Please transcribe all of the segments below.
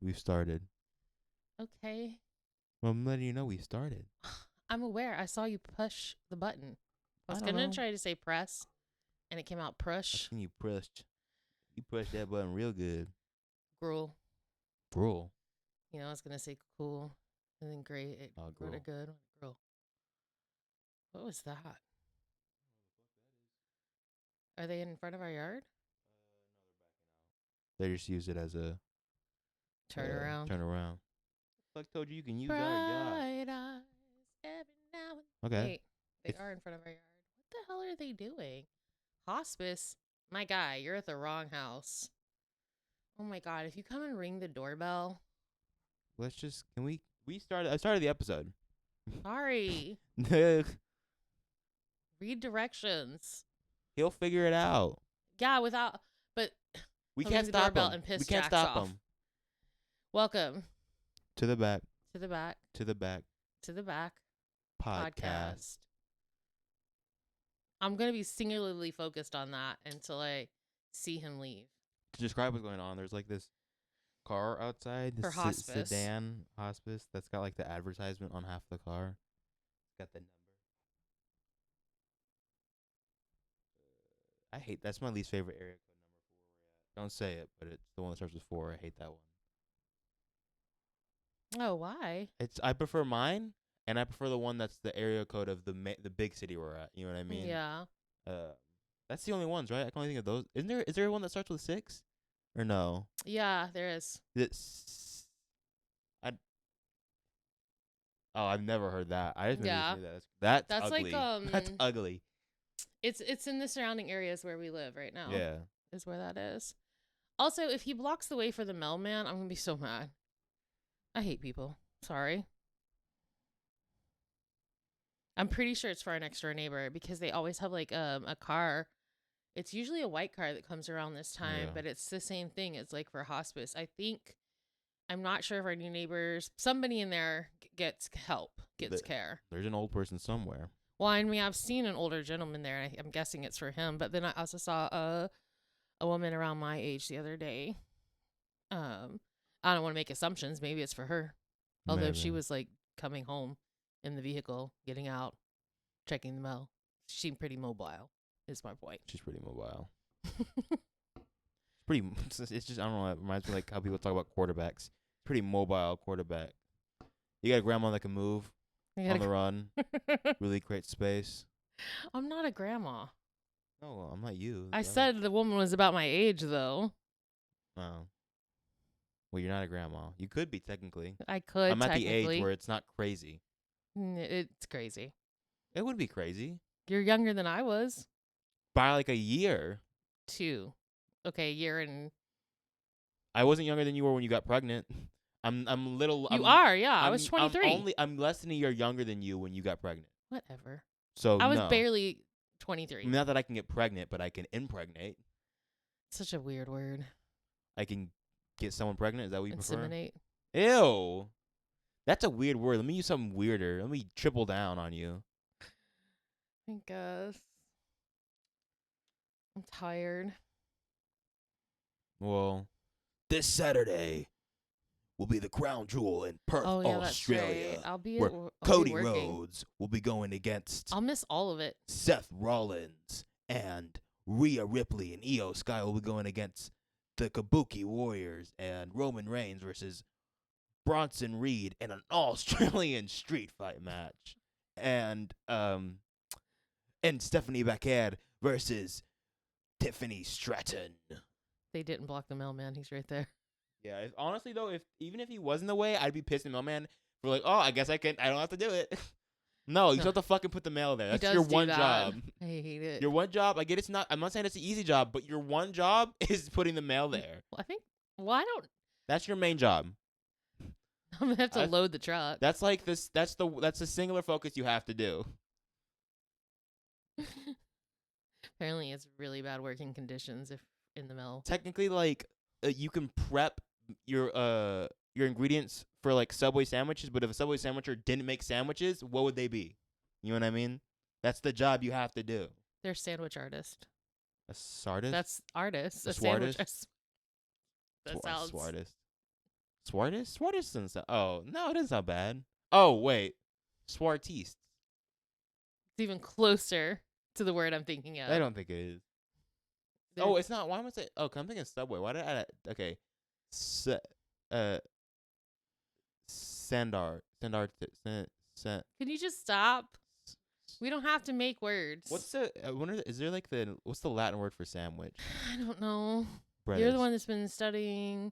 We've started. Okay. Well, I'm letting you know we started. I'm aware. I saw you push the button. I I was don't gonna know. try to say press, and it came out I push. seen you pushed. You pushed that button real good. Gruel. Gruel. I was gonna say cool, and then great. It Oh, wrote gruel. it good. Gruel. What was that? Are they in front of our yard? They just use it as a Turn around. turn around. Fuck told you can use Bright our yacht. eyes every now and Okay. Wait, they It's- are in front of our yard. What the hell are they doing? Hospice? My guy, you're at the wrong house. Oh my god, if you come and ring the doorbell. Let's just we started I started the episode. Sorry. Read directions. He'll figure it out. Yeah, but We He'll can't ring the stop doorbell him. and piss We can't Jax stop off. him. Welcome To the back. to the back. To the back. To the back Podcast. I'm gonna be singularly focused on that until I see him leave. To describe what's going on, there's like this car outside, For this hospice. sedan hospice that's got like the advertisement on half the car. It's got the number. I hate that's my least favorite area code number for where we're at. Don't say it, but it's the one that starts with 4. I hate that one. Oh, why? I prefer mine, and I prefer the one that's the area code of the big city we're at. You know what I mean? Yeah. That's the only ones, right? I can only think of those. Is there one that starts with 6? Or no? Yeah, there is. I've never heard that. I just Yeah. say that. That's That's ugly. like That's ugly. It's in the surrounding areas where we live right now. Yeah. Is where that is. Also, if he blocks the way for the mailman, I'm gonna be so mad. I hate people. Sorry. I'm pretty sure it's for our next door neighbor because they always have like a car. It's usually a white car that comes around this time, Yeah. but it's the same thing. It's like for hospice. I'm not sure if our new neighbors, somebody in there gets help, gets care. There's an old person somewhere. Well, I mean, I've seen an older gentleman there. I'm guessing it's for him. But then I also saw a woman around my age the other day. I don't want to make assumptions. Maybe it's for her. Although Maybe. she was like coming home in the vehicle, getting out, checking the mail. She seemed pretty mobile, is my point. She's pretty mobile. It's just, I don't know, it reminds me like how people talk about quarterbacks. Pretty mobile quarterback. You got a grandma that can move on the run, really create space. I'm not a grandma. No, I'm not you. I said the woman was about my age, though. Oh. Well, you're not a grandma. You could be, technically. I could, I'm at the technically. age where it's not crazy. It's crazy. It would be crazy. You're younger than I was. By like a year. 2. Okay, a year and... I wasn't younger than you were when you got pregnant. I'm little. You are, yeah. I was 23. I'm less than a year younger than you when you got pregnant. Whatever. So I was no. barely 23. Not that I can get pregnant, but I can impregnate. Such a weird word. I can get someone pregnant. Is that what you prefer? Inseminate. Ew. That's a weird word. Let me use something weirder. Let me triple down on you. I guess. I'm tired. Well, this Saturday will be the crown jewel in Perth, Australia, that's right. I'll be where I'll Cody be working. Rhodes will be going against I'll miss all of it. Seth Rollins, and Rhea Ripley and Io Sky will be going against the Kabuki Warriors, and Roman Reigns versus Bronson Reed in an Australian street fight match, and Stephanie Beckett versus Tiffany Stratton. They didn't block the mailman. He's right there. Yeah, honestly though, even if he was in the way, I'd be pissed at the mailman for like, oh, I guess I don't have to do it. No, you still have to fucking put the mail there. That's your one job. I hate it. Your one job, I get it's not. I'm not saying it's an easy job, but your one job is putting the mail there. Well, I don't. That's your main job. I'm gonna have to load the truck. That's like this. That's the singular focus you have to do. Apparently, it's really bad working conditions if in the mail. Technically, like you can prep your ingredients for like Subway sandwiches, but if a Subway sandwicher didn't make sandwiches, what would they be? You know what I mean? That's the job you have to do. They're sandwich artist. A sardist? That's artist. A sandwich. swartist? That sounds. Swartist. Swartis? Swartis doesn't sound. Oh no, it doesn't sound bad. Oh wait, Swartiste. It's even closer to the word I'm thinking of. I don't think it is. Oh, it's not. Why am I saying? Oh, 'cause I'm thinking Subway. Why did I? Okay, uh, Sandar. Can you just stop? We don't have to make words. What's the? I wonder. Is there like the? What's the Latin word for sandwich? I don't know. You're Breadis. the one that's been studying.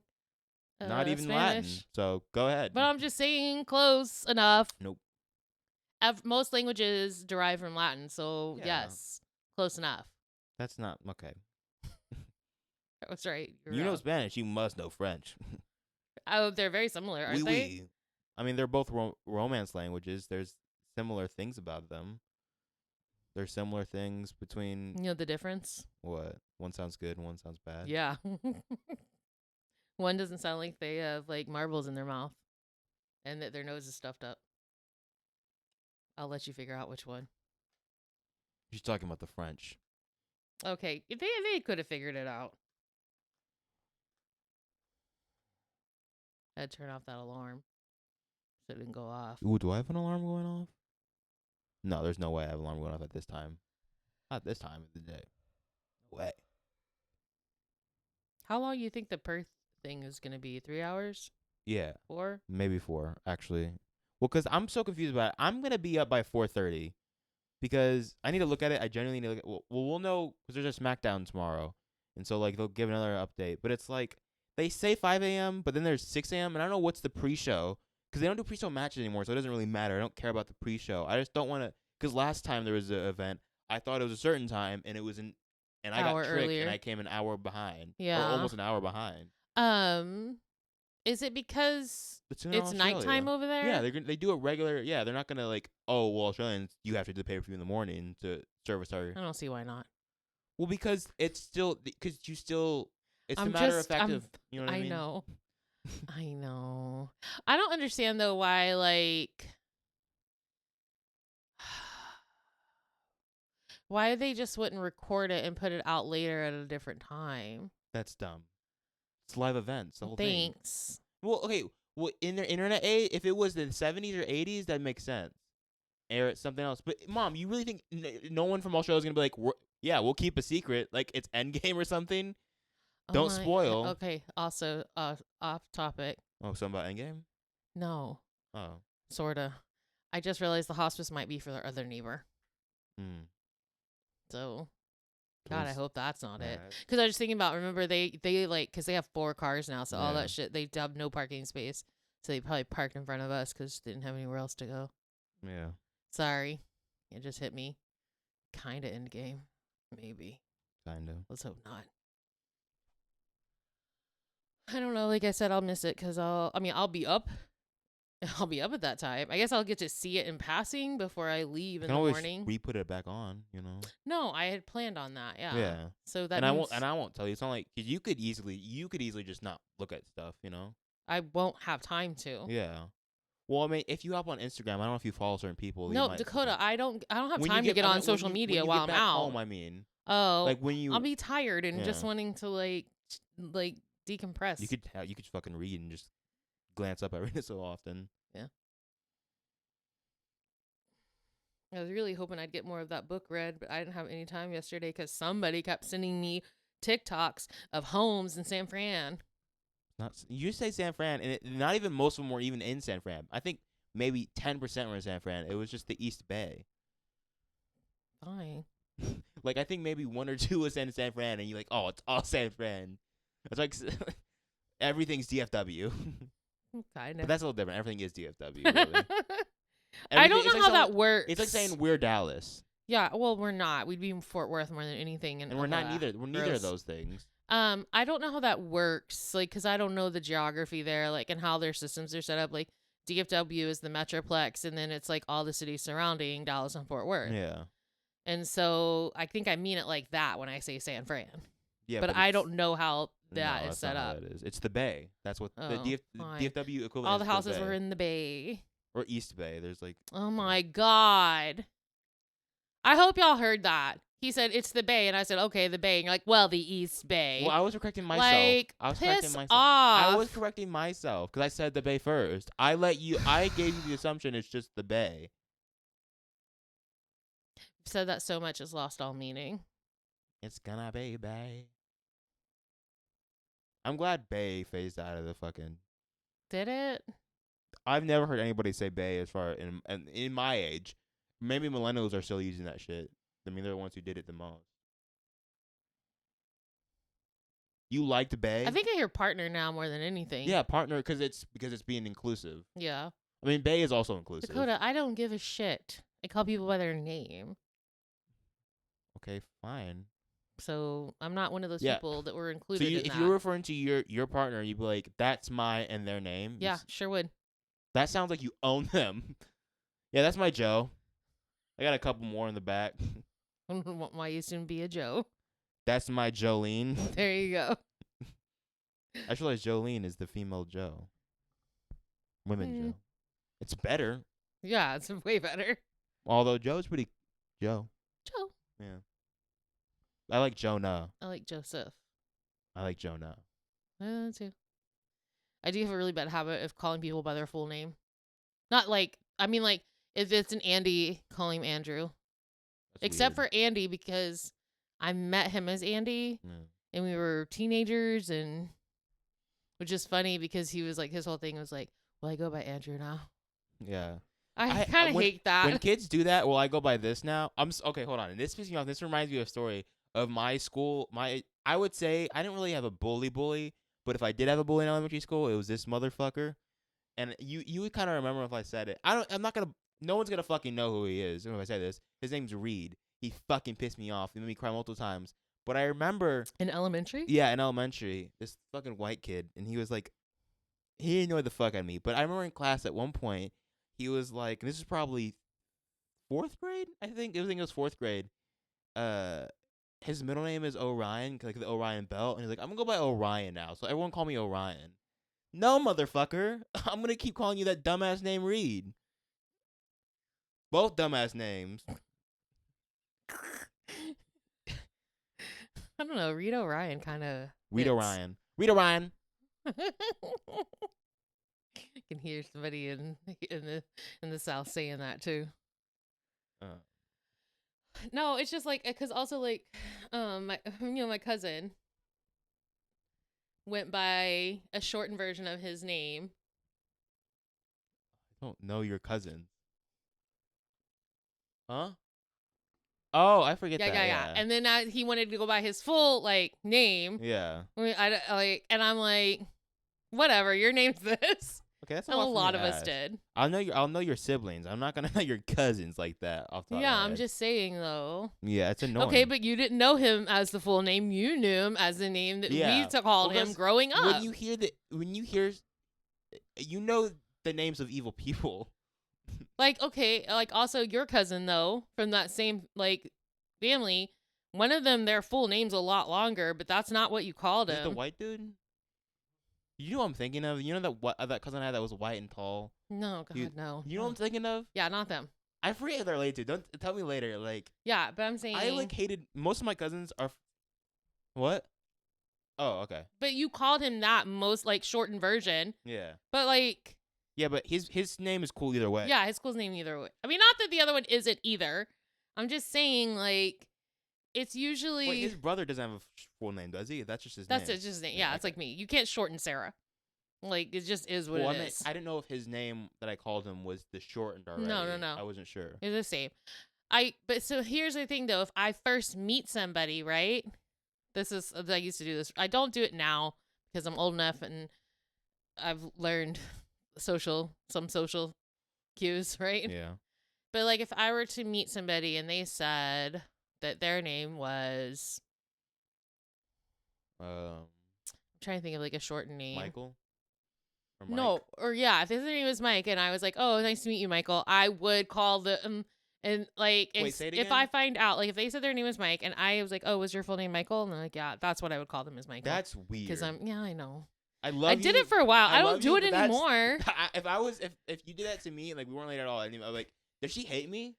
Not even Spanish. Latin. So go ahead. But I'm just saying, close enough. Nope. Most languages derive from Latin, so Yeah. yes, close enough. That's not okay. That was right. You're You know wrong. Spanish. You must know French. Oh, they're very similar, aren't Oui, they? oui. I mean, they're both romance languages. There's similar things about them. There's similar things between You know the difference? what? One sounds good and one sounds bad. Yeah. One doesn't sound like they have like marbles in their mouth, and that their nose is stuffed up. I'll let you figure out which one. She's talking about the French. Okay, if they could have figured it out. I'd turn off that alarm so it didn't go off. Ooh, do I have an alarm going off? No, there's no way I have an alarm going off at this time. Not this time of the day. No way. How long you think the Perth thing is gonna be? 3 hours? Yeah, 4? maybe 4 actually. Well, because I'm so confused about it. I'm gonna be up by 4:30 because I need to look at it. I genuinely need to look at. Well, we'll know because there's a SmackDown tomorrow, and so like they'll give another update. But it's like they say 5 a.m., but then there's 6 a.m. and I don't know what's the pre-show because they don't do pre-show matches anymore, so it doesn't really matter. I don't care about the pre-show. I just don't want to because last time there was an event, I thought it was a certain time and it was an and I got Hour tricked earlier. and I came an hour behind. Yeah. Or almost an hour behind. Is it because It's in it's Australia. nighttime over there? Yeah, they do a regular. Yeah, they're not gonna like. Oh, well, Australians, you have to do the pay-per-view in the morning to service our. I don't see why not. Well, because it's still because you still. It's I'm a matter just- of fact I'm- of you know what I I mean. know. I know. I don't understand though why like why they just wouldn't record it and put it out later at a different time. That's dumb. It's live events. The whole thing. Thanks. Well, okay. Well, in their internet age, if it was the 70s or 80s, that makes sense. Air it something else. But mom, you really think no one from Australia is gonna be like, yeah, we'll keep a secret, like it's Endgame or something? Don't spoil. Okay, also off topic. Oh, something about Endgame? No, Oh. sorta. I just realized the hospice might be for their other neighbor. Hmm. So, God, I Those- hope that's not it. Yeah. Because I was just thinking about, remember, they like, because they have 4 cars now, so all Yeah. that shit, they have no parking space. So they probably parked in front of us because they didn't have anywhere else to go. Yeah. Sorry. It just hit me. Kind of end game. Maybe. Kind of. Let's hope not. I don't know. Like I said, I'll miss it because I'll be up. I'll be up at that time. I guess I'll get to see it in passing before I leave You in can the always morning. re-put it back on, you know. No, I had planned on that. Yeah. Yeah. So that And means I won't tell you. It's not like 'cause you could easily just not look at stuff, you know. I won't have time to. Yeah. Well, I mean, if you hop on Instagram, I don't know if you follow certain people. you No, might- Dakota, I don't have When you time to get I on mean, social when media you while get I'm back out. home, I mean, Oh, like when you I'll be tired and just Yeah. wanting to like decompress. you could fucking read and just glance up every so often. I was really hoping I'd get more of that book read, but I didn't have any time yesterday because somebody kept sending me TikToks of homes in San Fran. You say San Fran, and not even most of them were even in San Fran. I think maybe 10% were in San Fran. It was just the East Bay. Fine. Like I think maybe 1 or 2 was in San Fran, and you're like, oh, it's all San Fran. It's like everything's DFW. Kind But of. that's a little different. Everything is DFW. Really. I don't Everything- it's know like how saying- that works. It's like saying we're Dallas, Yeah, well, we're not. We'd be in Fort Worth more than anything. and we're not neither. We're neither Gross. of those things. I don't know how that works, like, because I don't know the geography there, like, and how their systems are set up. Like, DFW is the Metroplex, and then it's, like, all the cities surrounding Dallas and Fort Worth. Yeah, And so I think I mean it like that when I say San Fran. yeah. but I it's- don't know how no, that is that's set not how up. that is. It's the Bay. That's what Oh, the fine. DFW equivalent. All is the to houses Bay. were in the Bay. or East Bay. There's like Oh, my God. I hope y'all heard that. He said it's the Bay, and I said okay, the Bay. And you're like, well, the East Bay. Well, I was correcting myself. Like, I was piss correcting myself. off. I was correcting myself because I said the Bay first. I gave you the assumption it's just the Bay. I've said that so much it's lost all meaning. It's gonna be Bay. I'm glad Bay phased out of the fucking. Did it? I've never heard anybody say Bay as far in my age. Maybe millennials are still using that shit. I mean, they're the ones who did it the most. You liked Bay? I think I hear partner now more than anything. Yeah, partner, because it's being inclusive. Yeah. I mean, Bay is also inclusive. Dakota, I don't give a shit. I call people by their name. Okay, fine. So I'm not one of those Yeah. people that were included So in if that. you're referring to your partner, you'd be like, "That's my," and their name. Yeah, sure would. That sounds like you own them. Yeah, that's my Joe. I got a couple more in the back. Why you soon be a Joe? That's my Jolene. There you go. I just realized Jolene is the female Joe. Women Mm. Joe. It's better. Yeah, it's way better. Although Joe's pretty Joe. Joe. Yeah. I like Jonah. I like Joseph. I like Jonah. Too. I do have a really bad habit of calling people by their full name. Not like, I mean, like, if it's an Andy, call him Andrew. That's Except weird. for Andy, because I met him as Andy, Yeah. and we were teenagers, and which is funny because he was like, his whole thing was like, well, I go by Andrew now. Yeah. I kind of when- hate that. When kids do that, well, I go by this now. Okay, hold on. And this pisses me off. This reminds me of a story of my school. I would say I didn't really have a bully, but if I did have a bully in elementary school, it was this motherfucker. And you would kind of remember if I said it. I'm not gonna. No one's gonna fucking know who he is if I say this. His name's Reed. He fucking pissed me off. He made me cry multiple times. But I remember, In elementary? yeah, in elementary, this fucking white kid, and he was like, he annoyed the fuck out of me. But I remember in class at one point, he was like, and this is probably 4th grade, I think. It was 4th grade. His middle name is Orion, like the Orion belt, and he's like, I'm gonna go by Orion now, so everyone call me Orion. No, motherfucker, I'm gonna keep calling you that dumbass name Reed. Both dumbass names. I don't know. Reed O'Ryan kind of. Reed Orion. Reed Orion. I can hear somebody in the South saying that too. No, it's just like, because also like, my cousin went by a shortened version of his name. I don't know your cousin. Huh? Oh, I forget that. Yeah. And then he wanted to go by his full like name. Yeah. And I'm like, whatever, your name's this. Okay, that's And a lot of us did. I'll know your siblings. I'm not gonna know your cousins like that off the top of Yeah, my I'm head. just saying though. Yeah, it's annoying. Okay, but you didn't know him as the full name. You knew him as the name that Yeah. we called Well, him that's- growing up. when you hear you know the names of evil people. Like, okay, like also your cousin though, from that same like family, one of them their full name's a lot longer, but that's not what you called Is it the him. white dude? You know what I'm thinking of? You know that cousin I had that was white and tall? No, God, no. You know what I'm thinking of? Yeah, not them. I forget if they're related to. Don't tell me later. Like Yeah, but I'm saying I like hated most of my cousins are what? Oh, okay. but you called him that most like shortened version. Yeah. But like Yeah, but his name is cool either way. yeah, his school's name either way. I mean, not that the other one isn't either. I'm just saying like it's usually Wait, his brother doesn't have a full name, does he? That's just his that's name. just his name. Yeah, Yeah, it's okay. like me. You can't shorten Sarah. Like it just is what Well, it is. I didn't know if his name that I called him was the shortened already. No. I wasn't sure. It's the same. But so here's the thing though, if I first meet somebody, right? I used to do this. I don't do it now because I'm old enough and I've learned some social cues, right? Yeah. But like if I were to meet somebody and they said that their name was I'm trying to think of like a shortened name. Michael? Or Mike? No, or yeah, if his name was Mike and I was like, "Oh, nice to meet you, Michael," I would call the and like Wait, say it if again? I find out like if they said their name was Mike and I was like, "Oh, was your full name Michael?" and they're like, "Yeah," that's what I would call them as Michael. That's weird. because I know. I love I did you. it for a while. I love don't do you, it but that's- anymore. if you did that to me, like we weren't related at all, I'd be like, does she hate me?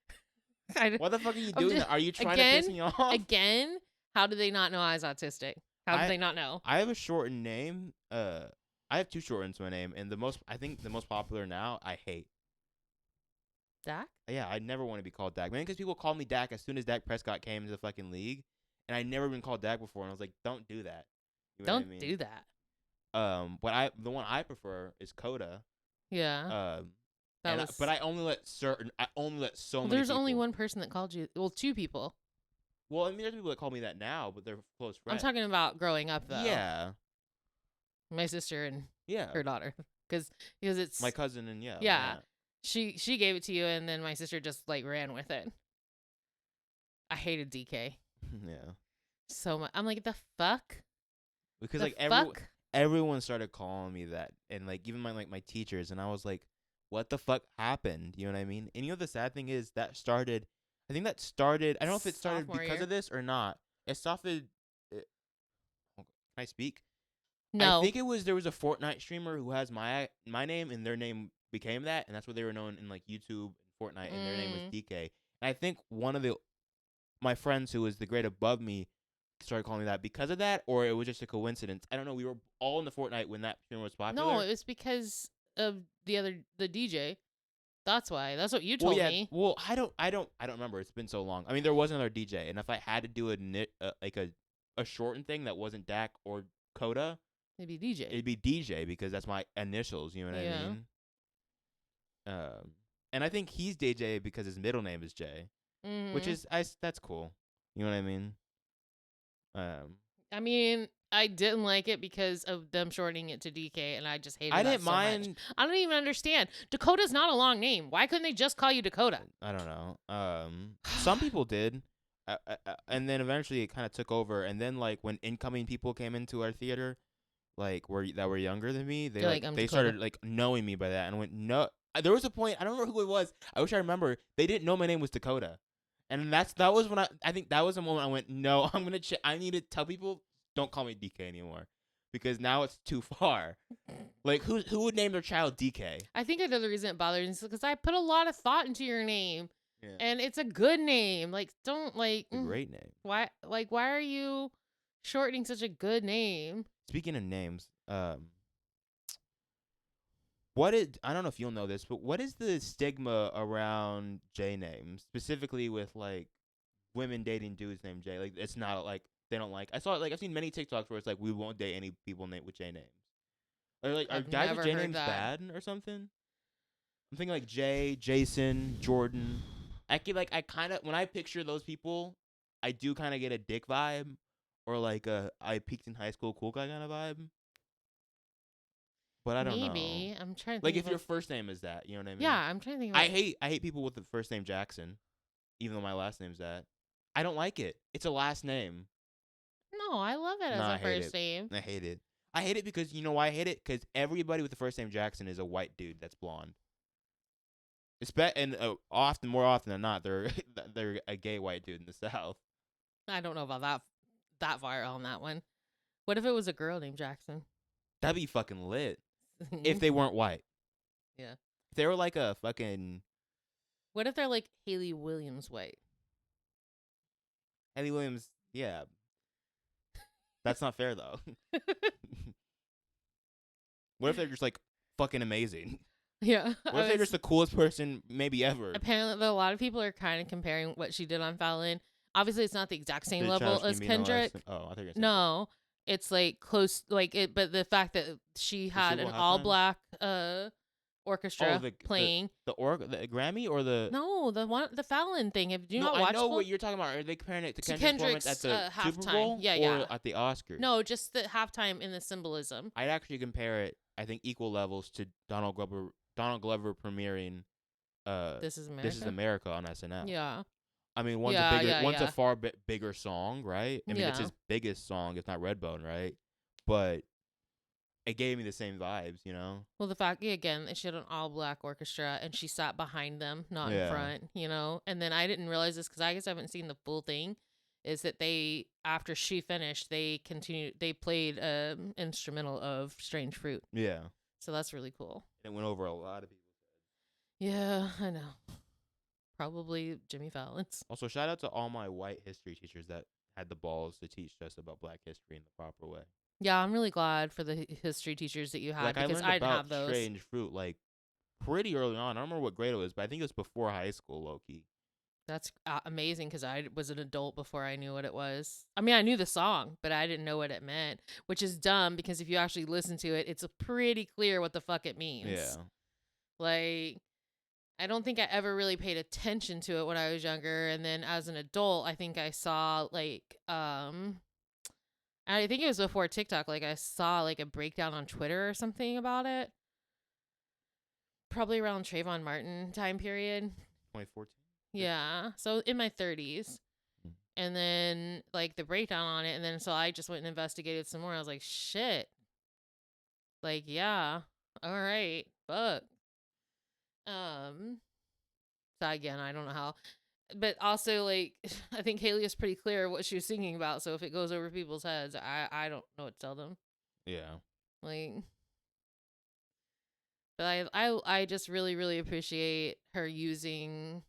What the fuck are you I'm doing? just- Are you trying again- to piss me off? Again, how do they not know I was autistic? How do I- they not know? I have a shortened name. I have 2 shortens to my name, and I think the most popular now, I hate. Dak? Yeah, I never want to be called Dak, man, because people call me Dak as soon as Dak Prescott came into the fucking league, and I'd never been called Dak before, and I was like, don't do that. You know what I Don't mean? do that. The one I prefer is Coda. Yeah. But I only let so Well, many there's people. only one person that called you. Well, 2 people. Well, I mean, there's people that call me that now, but they're close I'm friends. talking about growing up though. Yeah, My sister and yeah. her daughter, because it's My cousin and yeah. Yeah. she gave it to you, and then my sister just like ran with it. I hated DK Yeah. so much. I'm like, the fuck. Because The like fuck? everyone started calling me that, and like even my teachers, and I was like, what the fuck happened? You know what I mean? And you know the sad thing is that started. I think that started. I don't know if it started Sophomore because year? of this or not. It started. Can I speak? No. I think there was a Fortnite streamer who has my name, and their name became that, and that's what they were known in like YouTube and Fortnite, and their name was DK. And I think one of my friends who was the grade above me started calling me that because of that, or it was just a coincidence. I don't know. We were all in the Fortnite when that streamer was popular. No, it was because of the DJ. That's why. That's what you told me. Well, I don't remember. It's been so long. I mean, there was another DJ, and if I had to do a shortened thing that wasn't Dak or Coda, Maybe DJ. it'd be DJ because that's my initials. You know what I Yeah. mean? And I think he's DJ because his middle name is J, which is that's cool. You know what I mean? I mean, I didn't like it because of them shortening it to DK, and I just hated it. I didn't so much. mind. I don't even understand. Dakota's not a long name. Why couldn't they just call you Dakota? I don't know. Some people did, and then eventually it kind of took over. And then like when incoming people came into our theater, like that were younger than me, they You're like, I'm they Dakota. started like knowing me by that, and I went no. There was a point, I don't remember who it was. I wish I remember. They didn't know my name was Dakota, and that was when I think that was the moment I went no. I'm gonna I need to tell people don't call me DK anymore, because now it's too far. Like who would name their child DK? I think another reason it bothers me is because I put a lot of thought into your name, Yeah. and it's a good name. Like, don't like. It's a great name. Why? Like, why are you shortening such a good name? Speaking of names, I don't know if you'll know this, but what is the stigma around J names, specifically with like women dating dudes named J? Like it's not like they don't like. I've seen many TikToks where it's like we won't date any people named with J names. Or like are I've guys never with J heard names that. bad or something? I'm thinking like Jay, Jason, Jordan. I kind of when I picture those people, I do kind of get a dick vibe, or like I peaked in high school cool guy kind of vibe. But I don't know. Maybe. I'm trying to Like think if your of first name is that, you know what I mean? Yeah, I'm trying to think of I hate people with the first name Jackson, even though my last name's that. I don't like it. It's a last name. No, I love it as No, I a hate first it. name. I hate it. I hate it because you know why I hate it? Because everybody with the first name Jackson is a white dude that's blonde. And more often than not, they're a gay white dude in the South. I don't know about that far on that one. What if it was a girl named Jackson? That'd be fucking lit if they weren't white. Yeah. If they were like a fucking What if they're like Haley Williams White? Haley Williams, yeah. That's not fair though. What if they're just like fucking amazing? Yeah. What if they're just the coolest person maybe ever? Apparently, a lot of people are kind of comparing what she did on Fallon. Obviously, it's not the exact same Did level Childish as Gambino Kendrick. Oh, I thought you were gonna say No, it's like close, like it. But the fact that she had Super an Halftime? all black orchestra the playing. the Grammy or the No, the Fallon thing. Do you No, not watch? I know what you're talking about. Are they comparing it to To Kendrick's performance Kendrick's, at the Super halftime. Bowl Yeah, or yeah. at the Oscars? No, just the halftime in the symbolism. I'd actually compare it. I think equal levels to Donald Glover premiering This is America. This is America on SNL. Yeah. I mean, one's Yeah, a bigger, yeah, one's yeah. a far bigger song, right? I mean, it's Yeah. his biggest song, if not Redbone, right? But it gave me the same vibes, you know? Well, the fact again, she had an all black orchestra and she sat behind them, not in Yeah. front, you know. And then I didn't realize this because I guess I haven't seen the full thing. Is that they after she finished, they played instrumental of Strange Fruit. Yeah. So that's really cool. It went over a lot of people's heads. Yeah, I know. probably Jimmy Fallon's. Also, shout out to all my white history teachers that had the balls to teach us about Black history in the proper way. Yeah, I'm really glad for the history teachers that you had Like, I because learned I didn't about have those. strange fruit like pretty early on. I don't remember what grade it was, but I think it was before high school, low key. That's amazing because I was an adult before I knew what it was. I mean, I knew the song, but I didn't know what it meant, which is dumb because if you actually listen to it, it's pretty clear what the fuck it means. Yeah. Like, I don't think I ever really paid attention to it when I was younger. And then as an adult, I think I saw, like, I think it was before TikTok, like, I saw, like, a breakdown on Twitter or something about it. Probably around Trayvon Martin time period. 2014. Yeah. So in my 30s. And then like the breakdown on it. And then so I just went and investigated some more. I was like, shit. Like, yeah. All right. Fuck. So again, I don't know how. But also like I think Haley is pretty clear what she was singing about. So if it goes over people's heads, I don't know what to tell them. Yeah. Like, but I just really, really appreciate her using.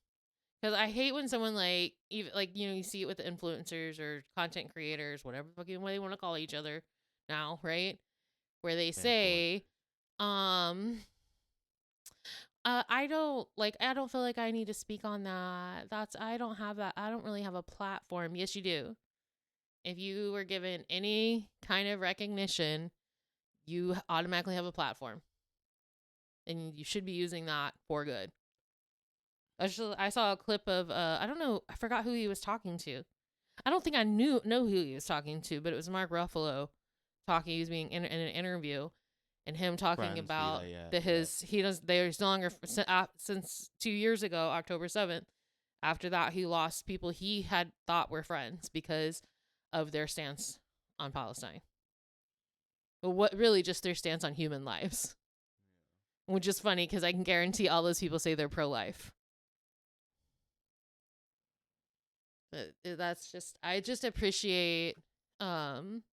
Because I hate when someone like even like you see it with the influencers or content creators, whatever fucking way they want to call each other now, right? Where they say, I don't feel like I need to speak on that. I don't have that. I don't really have a platform. Yes, you do. If you were given any kind of recognition, you automatically have a platform, and you should be using that for good. I saw a clip of I don't know, I forgot who he was talking to. I don't think I know who he was talking to, but it was Mark Ruffalo talking. He was being in an interview, and him talking about there's no longer since 2 years ago, October 7th. After that, he lost people he had thought were friends because of their stance on Palestine. But what really just their stance on human lives, which is funny because I can guarantee all those people say they're pro-life. That's just I just appreciate when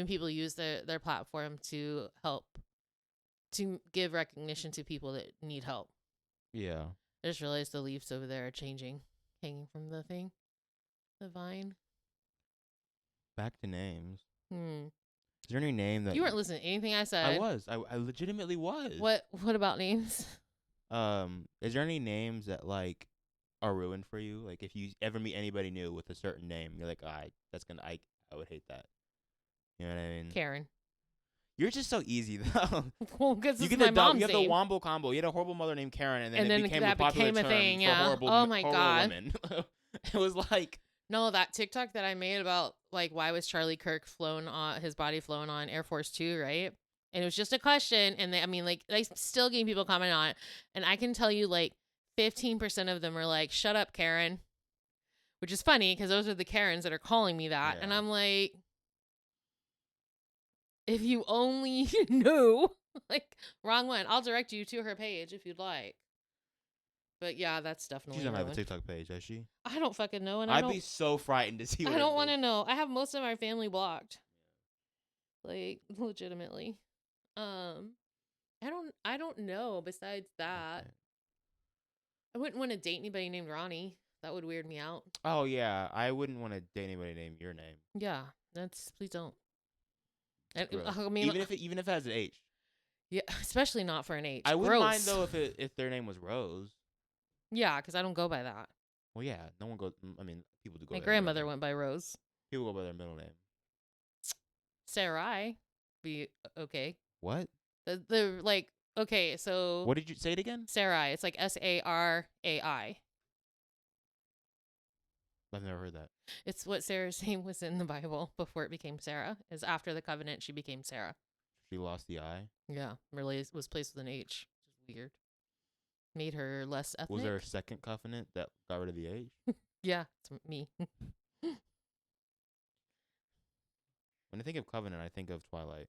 people use their platform to help to give recognition to people that need help. Yeah. I just realized the leaves over there are changing, hanging from the thing, the vine. Back to names. Is there any name that you weren't listening to anything I said? I was. I legitimately was. What about names? Is there any names that like are ruined for you? Like if you ever meet anybody new with a certain name, you're like, I would hate that. You know what I mean? Karen. You're just so easy though. Well, because you get my mom's name. You have the wombo combo. You had a horrible mother named Karen, and then it became a popular term thing. Yeah. For horrible, oh my horrible god. women. It was like no, that TikTok that I made about like why was Charlie Kirk his body flown on Air Force 2, right? And it was just a question, and they still getting people comment on it, and I can tell you like 15% of them are like, "Shut up, Karen," which is funny because those are the Karens that are calling me that, and I'm like, if you only knew, like, wrong one. I'll direct you to her page if you'd like. But yeah, that's definitely. She doesn't have a TikTok page, has she? I don't fucking know, and I'd be so frightened to see. I don't want to know. I have most of my family blocked. Like legitimately, I don't know. Besides that, I wouldn't want to date anybody named Ronnie. That would weird me out. Oh yeah, I wouldn't want to date anybody named your name. Yeah, please don't. And, I mean, even if it has an H. Yeah, especially not for an H. I wouldn't mind though if their name was Rose. Yeah, because I don't go by that. Well, yeah, no one goes. I mean, people do go. My grandmother went by Rose. People go by their middle name. Sarai, be okay. What? The like okay, so. What did you say it again? Sarai. It's like Sarai. I've never heard that. It's what Sarah's name was in the Bible before it became Sarah. Is after the covenant she became Sarah. She lost the I? Yeah. Really was placed with an H. Which is weird. Made her less ethnic. Was there a second covenant that got rid of the H? Yeah, it's me. When I think of covenant, I think of Twilight.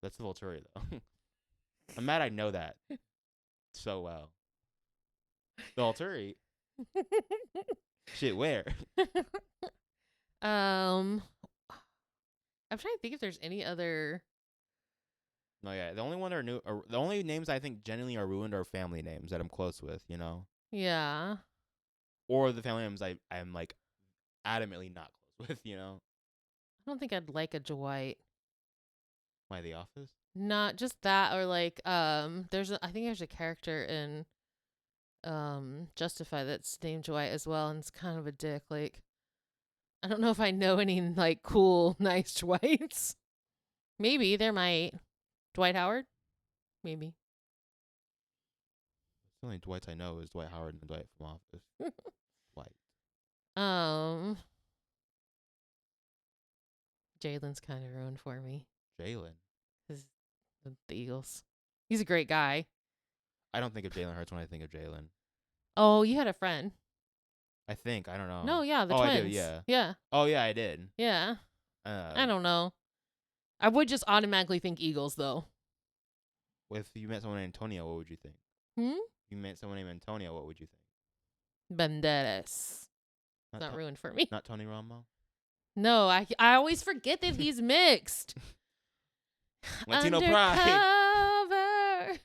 That's the Volturi, though. I'm mad I know that so well. The Volturi? Shit, where? I'm trying to think if there's any other No, yeah. The only one that are new, the only names I think genuinely are ruined are family names that I'm close with, Yeah. or the family names I'm like adamantly not close with, I don't think I'd like a Dwight. Why The Office? Not just that, or like I think there's a character in Justify that's named Dwight as well, and it's kind of a dick. Like, I don't know if I know any like cool, nice Dwights. Maybe there might. Dwight Howard? Maybe. The only Dwights I know is Dwight Howard and Dwight from Office. Dwight. Jalen's kind of ruined for me. Jalen. His the Eagles. He's a great guy. I don't think of Jalen Hurts when I think of Jalen. Oh, you had a friend. I think. I don't know. No, yeah, the Oh, twins. I did, yeah. Yeah. Oh, yeah, I did. Yeah. I don't know. I would just automatically think Eagles, though. If you met someone named Antonio, what would you think? Hmm? If you met someone named Antonio, what would you think? Banderas. Not ruined for me. Not Tony Romo? No, I always forget that he's mixed. Latino pride. Undercover.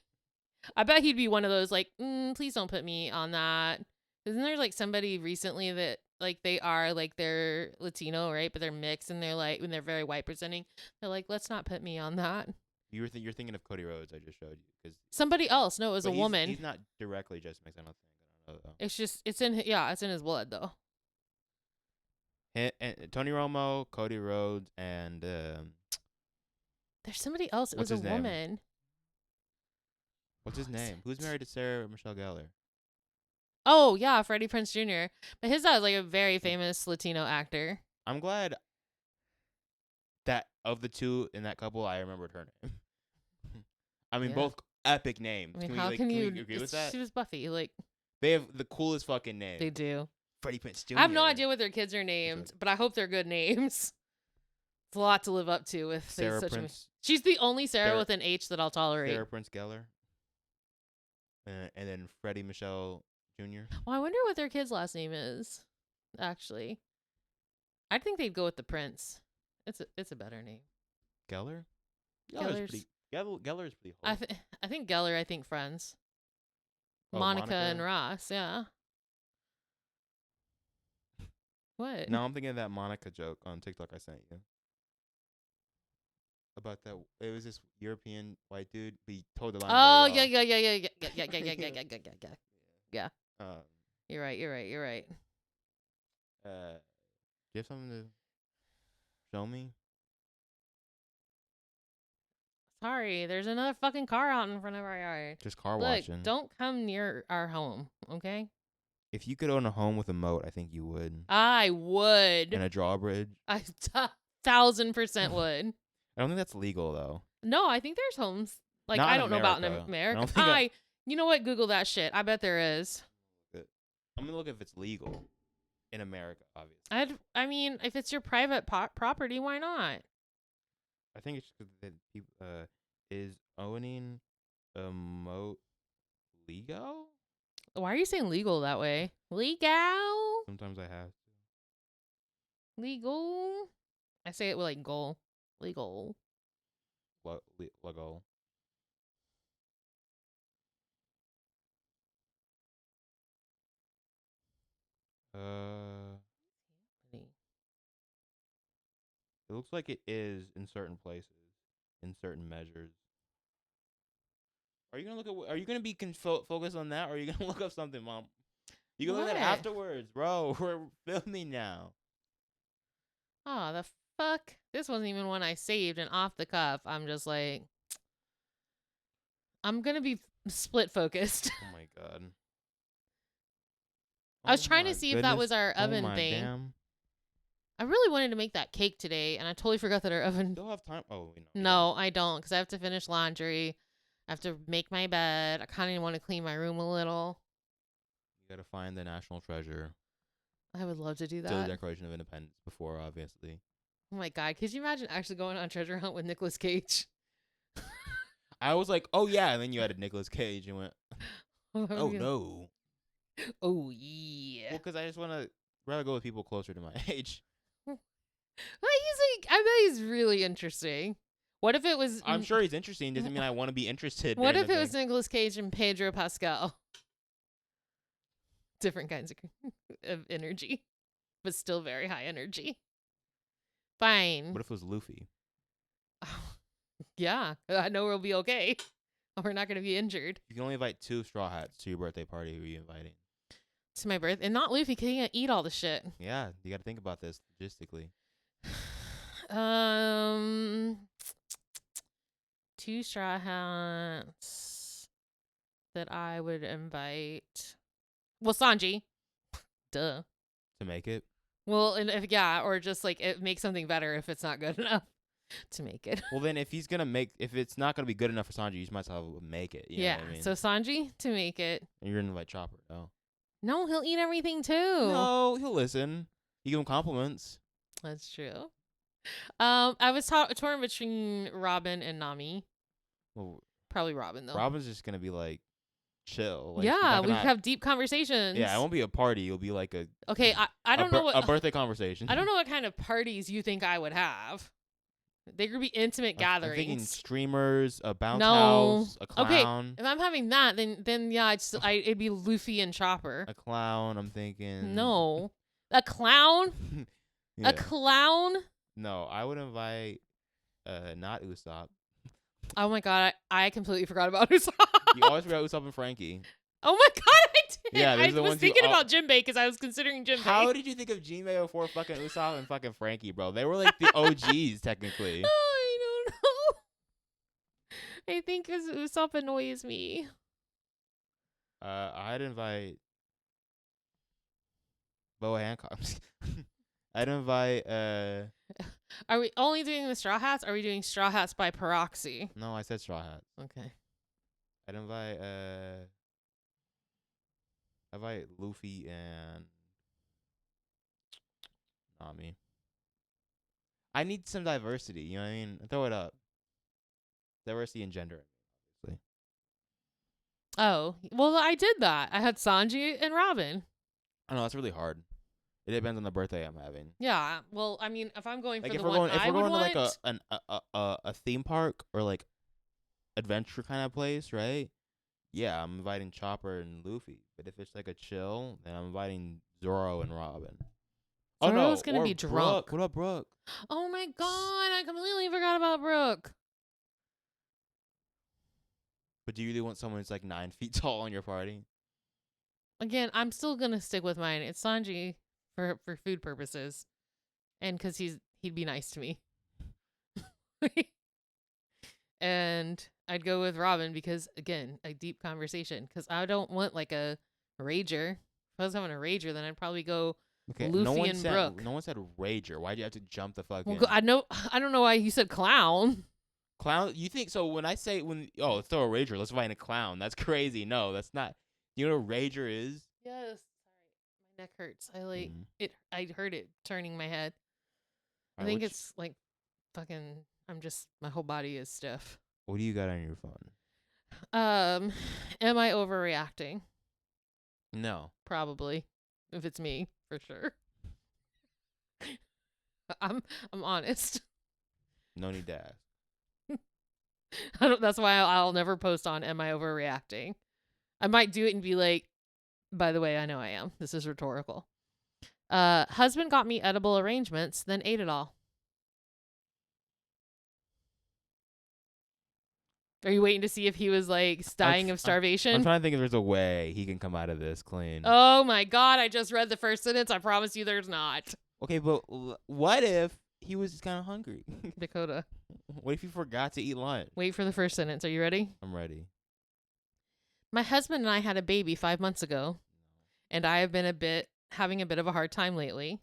I bet he'd be one of those like, please don't put me on that. Isn't there like somebody recently that like they are like they're Latino, right? But they're mixed and they're like when they're very white presenting, they're like, let's not put me on that. You're thinking of Cody Rhodes. I just showed you because Somebody else. No, it was a woman. He's not directly just mixed. I don't know though. It's just it's in his blood though. And Tony Romo, Cody Rhodes, and there's somebody else. It what's was a his name? woman. What's his name? Who's married to Sarah Michelle Gellar? Oh yeah, Freddie Prinze Jr. But his dad is like a very famous Latino actor. I'm glad that of the two in that couple, I remembered her name. I mean, Yeah. both epic names. I mean, Can we agree with that? She was Buffy. Like They have the coolest fucking name. they do. Freddie Prinze Jr. I have no idea what their kids are named, but I hope they're good names. It's a lot to live up to with Sarah such Prince. She's the only Sarah Sarah- with an H that I'll tolerate. Sarah Prince Gellar. And then Freddie Michelle Jr. Well, I wonder what their kid's last name is. Actually, I think they'd go with the Prince. It's a better name. Gellar. Gellar's- Gellar's pretty. Whole. I think Geller. I think friends. Oh, Monica and Ross. Yeah. What? No, I'm thinking of that Monica joke on TikTok I sent you. About that, it was this European white dude. He told the line. Oh very yeah, well. yeah. Um, You're right. do you have something to show me? Sorry, there's another fucking car out in front of our yard. Just car Look, watching. don't come near our home, okay? If you could own a home with a moat, I think you would. I would. And a drawbridge. I 1,000% would. I don't think that's legal though. No, I think there's homes. Like Not I in don't know about in America. I America. don't think You know what? Google that shit. I bet there is. I'm gonna look if it's legal in America. Obviously, I mean, if it's your private property, why not? I think it's because is owning a moat legal? Why are you saying legal that way? Legal? Sometimes I have to. Legal? I say it with like goal. Legal. Legal. It looks like it is in certain places, in certain measures. Are you gonna look at? Are you gonna be focused on that, or are you gonna look up something, Mom? You can look at that What? afterwards, bro. We're filming now. Oh, the fuck? This wasn't even one I saved, and off the cuff, I'm just like, I'm gonna be split focused. Oh my god. I was Oh trying my to see if that was goodness. our oven oh my thing. Damn. I really wanted to make that cake today, and I totally forgot that our oven. Still have time? Oh, No, I don't, because I have to finish laundry. I have to make my bed. I kind of want to clean my room a little. You gotta find the national treasure. I would love to do Still the that. Declaration of Independence before, obviously. Oh my god, could you imagine actually going on a treasure hunt with Nicolas Cage? I was like, oh yeah, and then you added Nicolas Cage and went, oh Oh no. Oh yeah. Well, because I just want to rather go with people closer to my age. Well, he's like, I bet he's really interesting. What if it was? I'm sure he's interesting. Doesn't mean I want to be interested. What during if the it was thing. Nicolas Cage and Pedro Pascal? Different kinds of energy, but still very high energy. Fine. What if it was Luffy? Yeah, I know we'll be okay. We're not going to be injured. You can only invite 2 Straw Hats to your birthday party. Who are you inviting? To my birth, and not Luffy because he can't eat all the shit. Yeah, you got to think about this logistically. 2 Straw Hats that I would invite. Well, Sanji. Duh. To make it. Well, and if or just like it makes something better if it's not good enough to make it. Well, then if it's not gonna be good enough for Sanji, you just might as well make it. You know Yeah. what I mean? So Sanji to make it. And you're gonna invite Chopper. No. No, he'll eat everything too. No, he'll listen. You give him compliments. That's true. I was torn between Robin and Nami. Well, Probably Robin though. Robin's just gonna be like chill. Like, yeah, we have deep conversations. Yeah, it won't be a party. It'll be like a Okay, I don't know what a birthday conversation. I don't know what kind of parties you think I would have. They could be intimate I'm thinking gatherings. streamers, a bounce No. house, a Okay. clown. If I'm having that, then yeah, it'd be Luffy and Chopper. A clown. I'm thinking. No, a clown, Yeah. a clown. No, I would invite not Usopp. Oh my god, I completely forgot about Usopp. You always forgot Usopp and Frankie. Oh my god, I did. Yeah, those I are the was ones you thinking all- about Jinbei because I was considering Jinbei. How did you think of Jinbei before fucking Usopp and fucking Frankie, bro? They were like the OGs technically. I don't know. I think Usopp annoys me. I'd invite Boa Hancock. I'd invite Are we only doing the Straw Hats? Or are we doing Straw Hats by proxy? no, I said Straw Hats. Okay. I'd invite Luffy and Nami. I need some diversity, you know what I mean? Throw it up. Diversity in gender, obviously. Oh, well, I did that. I had Sanji and Robin. I know that's really hard. It depends on the birthday I'm having. Yeah. Well, I mean, if I'm going for Like the if we're one going I would to want, like a theme park or like adventure kind of place, right? Yeah, I'm inviting Chopper and Luffy. But if it's like a chill, then I'm inviting Zoro and Robin. Zoro's gonna or be drunk. Brooke. What about Brooke? Oh my god, I completely forgot about Brooke. But do you really want someone who's like 9 feet tall on your party? Again, I'm still gonna stick with mine. It's Sanji for food purposes, and because he'd be nice to me. And I'd go with Robin because again, a deep conversation. Because I don't want like a rager. If I was having a rager, then I'd probably go. Okay, Luffy and Brooke. No one said Rager. Why'd you have to jump the fucking Well, I don't know why you said clown. clown? You think so? When I say let's throw a Rager, let's find a clown. That's crazy. No, that's not. You know what a Rager is? Yes. Sorry, my neck hurts. I like Mhm. it. I heard it turning my head. I Alright, think which- it's like fucking. My whole body is stiff. What do you got on your phone? Am I overreacting? No. Probably. If it's me, for sure. I'm honest. No need to ask. That's why I'll never post on am I overreacting. I might do it and be like, by the way, I know I am. This is rhetorical. Husband got me edible arrangements, then ate it all. Are you waiting to see if he was like dying of I'm starvation? trying to think if there's a way he can come out of this clean. Oh my god, I just read the first sentence. I promise you there's not. Okay, but what if he was just kind of hungry? Dakota, What if he forgot to eat lunch? wait for the first sentence. Are you ready? I'm ready. My husband and I had a baby 5 months ago, and I have been having a bit of a hard time lately.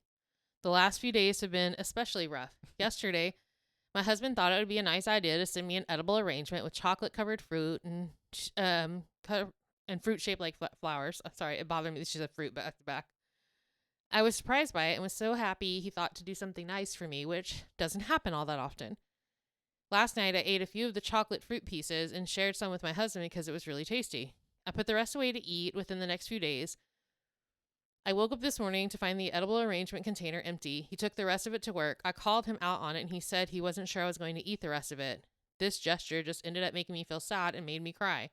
The last few days have been especially rough. Yesterday, my husband thought it would be a nice idea to send me an edible arrangement with chocolate-covered fruit and fruit shaped like flowers. Sorry, it bothered me that she said fruit back to back. I was surprised by it and was so happy he thought to do something nice for me, which doesn't happen all that often. Last night, I ate a few of the chocolate fruit pieces and shared some with my husband because it was really tasty. I put the rest away to eat within the next few days. I woke up this morning to find the edible arrangement container empty. He took the rest of it to work. I called him out on it and he said he wasn't sure I was going to eat the rest of it. this gesture just ended up making me feel sad and made me cry.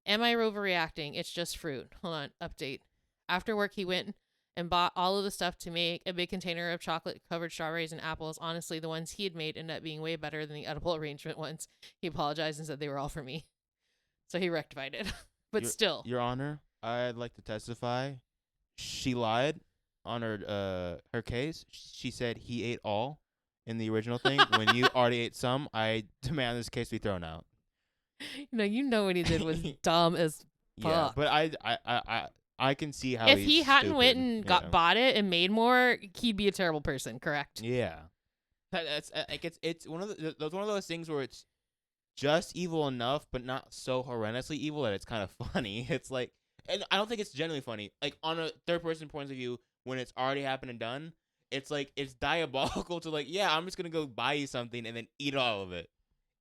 Am I overreacting? It's just fruit. Hold on. Update. After work, he went and bought all of the stuff to make a big container of chocolate-covered strawberries and apples. Honestly, the ones he had made ended up being way better than the edible arrangement ones. He apologized and said they were all for me. So he rectified it. But still. Your Honor, I'd like to testify. She lied on her case. She said he ate all in the original thing. When you already ate some, I demand this case be thrown out. No, you know what he did was dumb as fuck. Yeah, but I can see how if he's he hadn't stupid. went and bought it and made more, he'd be a terrible person, correct? Yeah, that's like it's one of those things where it's just evil enough, but not so horrendously evil that it's kind of funny. It's like, and I don't think it's genuinely funny. Like on a third person point of view, when it's already happened and done, it's like it's diabolical to like, yeah, I'm just gonna go buy you something and then eat all of it.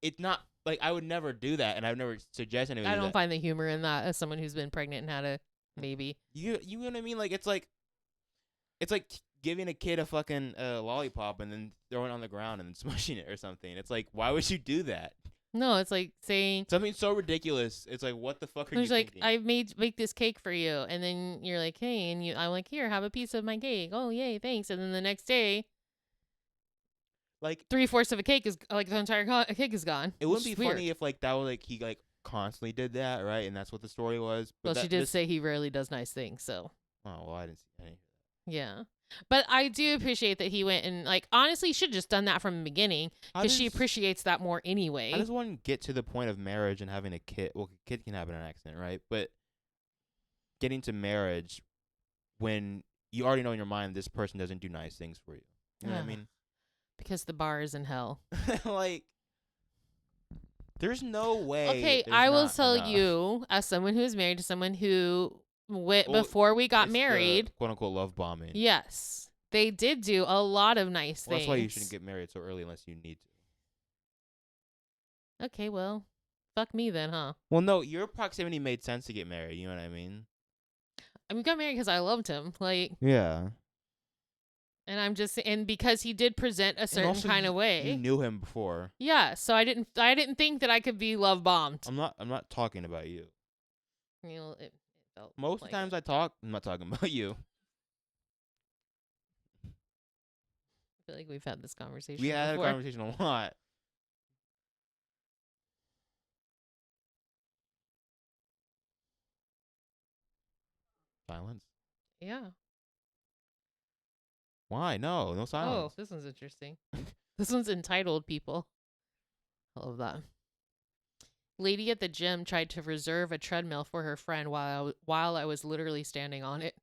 It's not like I would never do that, and I would never suggest anybody. I don't find the humor in that as someone who's been pregnant and had a baby. You know what I mean? Like it's like giving a kid a fucking lollipop and then throwing it on the ground and then smushing it or something. It's like, why would you do that? No, it's like saying something so ridiculous. It's like, what the fuck are you like, thinking? I make this cake for you, and then you're like, hey, and I'm like, here, have a piece of my cake. Oh, yay, thanks. And then the next day, like 3/4 of a cake is like the entire cake is gone. It wouldn't be weird. funny if like that was like he like constantly did that, right? And that's what the story was. But well, she did say he rarely does nice things, so. Oh well, I didn't see any. Yeah. But I do appreciate that he went and, like, honestly, should have just done that from the beginning because she appreciates that more anyway. I just want to get to the point of marriage and having a kid. Well, a kid can happen in an accident, right? But getting to marriage when you already know in your mind this person doesn't do nice things for you. You know what I mean? Because the bar is in hell. Like, there's no way. Okay, I will tell you, as someone who is married to someone who before we got married, quote unquote love bombing. Yes, they did do a lot of nice things. That's why you shouldn't get married so early unless you need to. Okay, well, fuck me then, huh? Well, no, your proximity made sense to get married. You know what I mean? I mean, we got married because I loved him, like. Yeah. And I'm just, and because he did present a certain kind of way. You knew him before. Yeah, so I didn't think that I could be love bombed. I'm not talking about you. You know, it felt most of the times I talk, I'm not talking about you. I feel like we've had this conversation. We had before. a conversation a lot. Silence. Yeah. Why? No silence. Oh, this one's interesting. This one's entitled, people. I love that. Lady at the gym tried to reserve a treadmill for her friend while I was literally standing on it.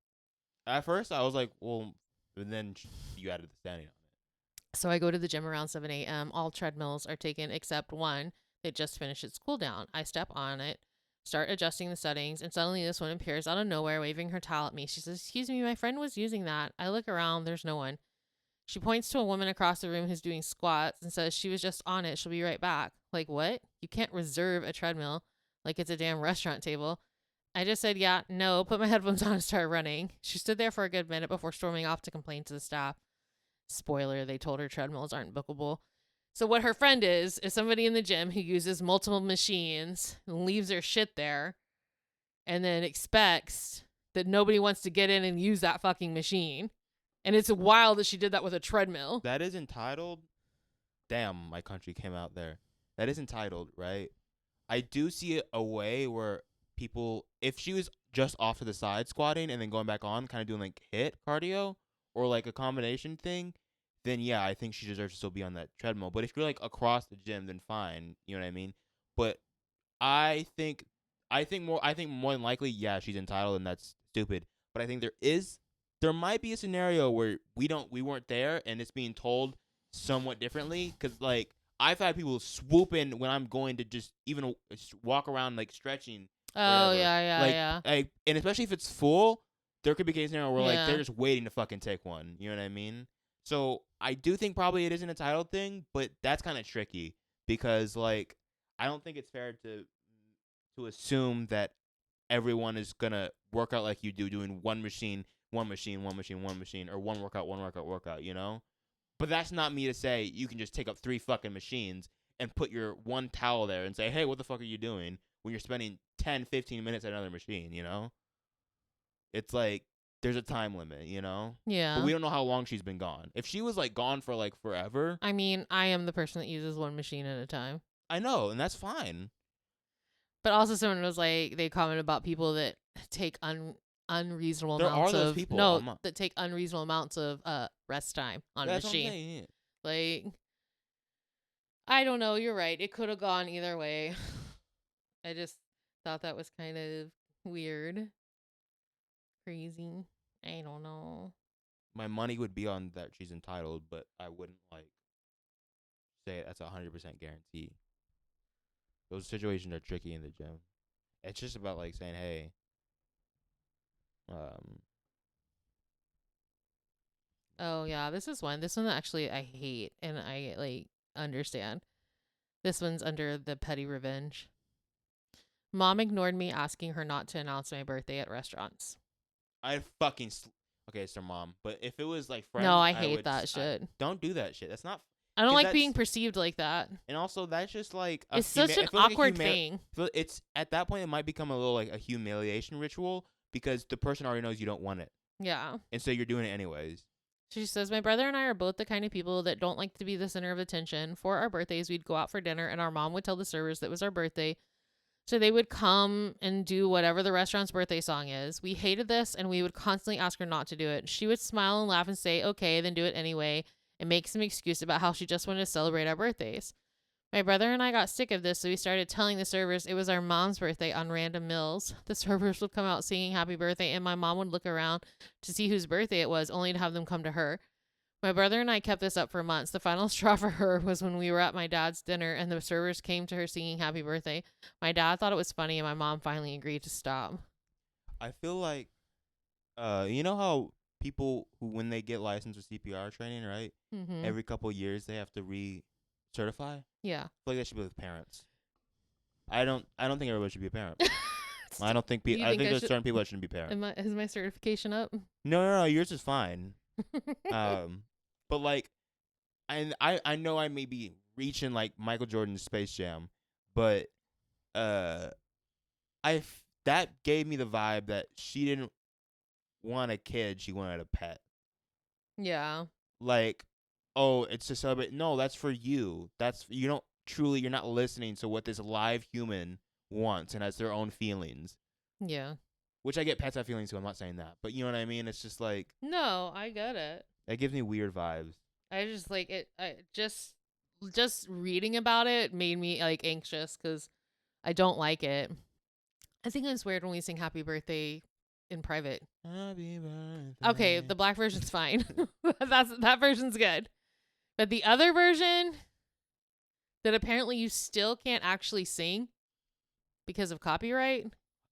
At first, I was like, well, and then you added the standing on it. So I go to the gym around 7 a.m. All treadmills are taken except one that just finished its cool down. I step on it, start adjusting the settings, and suddenly this one appears out of nowhere, waving her towel at me. She says, "Excuse me, my friend was using that." I look around, there's no one. She points to a woman across the room who's doing squats and says she was just on it. She'll be right back. Like, what? You can't reserve a treadmill like it's a damn restaurant table. I just said, yeah, no, put my headphones on and start running. She stood there for a good minute before storming off to complain to the staff. Spoiler, they told her treadmills aren't bookable. So what her friend is somebody in the gym who uses multiple machines and leaves their shit there and then expects that nobody wants to get in and use that fucking machine. And it's wild that she did that with a treadmill. That is entitled. Damn, my country came out there. That is entitled, right? I do see a way where people, if she was just off to the side squatting and then going back on, kind of doing like HIIT cardio or like a combination thing, then yeah, I think she deserves to still be on that treadmill. But if you're like across the gym, then fine. You know what I mean? But I think more than likely, yeah, she's entitled, and that's stupid. But I think there might be a scenario where we weren't there, and it's being told somewhat differently. Because like I've had people swoop in when I'm going to just even walk around like stretching. Oh whatever. yeah. Like, and especially if it's full, there could be a case scenario where like they're just waiting to fucking take one. You know what I mean? So I do think probably it is an entitled thing, but that's kind of tricky because like I don't think it's fair to assume that everyone is gonna work out like you do, doing one machine, or one workout, you know? But that's not me to say you can just take up 3 fucking machines and put your one towel there and say, hey, what the fuck are you doing when you're spending 10, 15 minutes at another machine, you know? It's like there's a time limit, you know? Yeah. But we don't know how long she's been gone. If she was like gone for like forever, I mean, I am the person that uses one machine at a time. I know, and that's fine. But also someone was like, they commented about people that take unreasonable There amounts are those of people. no, that take unreasonable amounts of rest time on a That's what I'm machine. saying, yeah. Like, I don't know. You're right. It could have gone either way. I just thought that was kind of weird, crazy. I don't know. My money would be on that she's entitled, but I wouldn't like say that's 100% guarantee. Those situations are tricky in the gym. It's just about like saying, hey, Oh yeah, this is one. This one actually I hate and I like understand. This one's under the petty revenge. Mom ignored me asking her not to announce my birthday at restaurants. I fucking okay, it's her mom. But if it was like friends, No, I hate that shit. Don't do that shit. That's not. I don't 'cause like that's- being perceived like that. And also, that's just like It's such an awkward thing. It's at that point it might become a little like a humiliation ritual because the person already knows you don't want it, Yeah. and so you're doing it anyways. She says, my brother and I are both the kind of people that don't like to be the center of attention. For our birthdays, we'd go out for dinner, and our mom would tell the servers that it was our birthday. So they would come and do whatever the restaurant's birthday song is. We hated this, and we would constantly ask her not to do it. She would smile and laugh and say, okay, then do it anyway, and make some excuse about how she just wanted to celebrate our birthdays. My brother and I got sick of this, so we started telling the servers it was our mom's birthday on random meals. The servers would come out singing happy birthday, and my mom would look around to see whose birthday it was, only to have them come to her. My brother and I kept this up for months. The final straw for her was when we were at my dad's dinner, and the servers came to her singing happy birthday. My dad thought it was funny, and my mom finally agreed to stop. I feel like, you know how people who when they get licensed with CPR training, right? Mm-hmm. Every couple of years they have to re-certify. Yeah. I feel like that should be with parents. I don't think everybody should be a parent. I don't think You I think think I there's should- certain people that shouldn't be parents. Is my certification up? No, yours is fine. But like, I know I may be reaching like Michael Jordan's Space Jam, but that gave me the vibe that she didn't want a kid, she wanted a pet. Yeah. Like, oh, it's to celebrate. No, that's for you. You're not listening to what this live human wants and has their own feelings. Yeah. Which I get pets have feelings too. I'm not saying that, but you know what I mean. It's just like No, I get it. that gives me weird vibes. I just like it. I just reading about it made me like anxious because I don't like it. I think it's weird when we sing happy birthday in private. Happy birthday. Okay, the black version's fine. That version's good. But the other version that apparently you still can't actually sing because of copyright.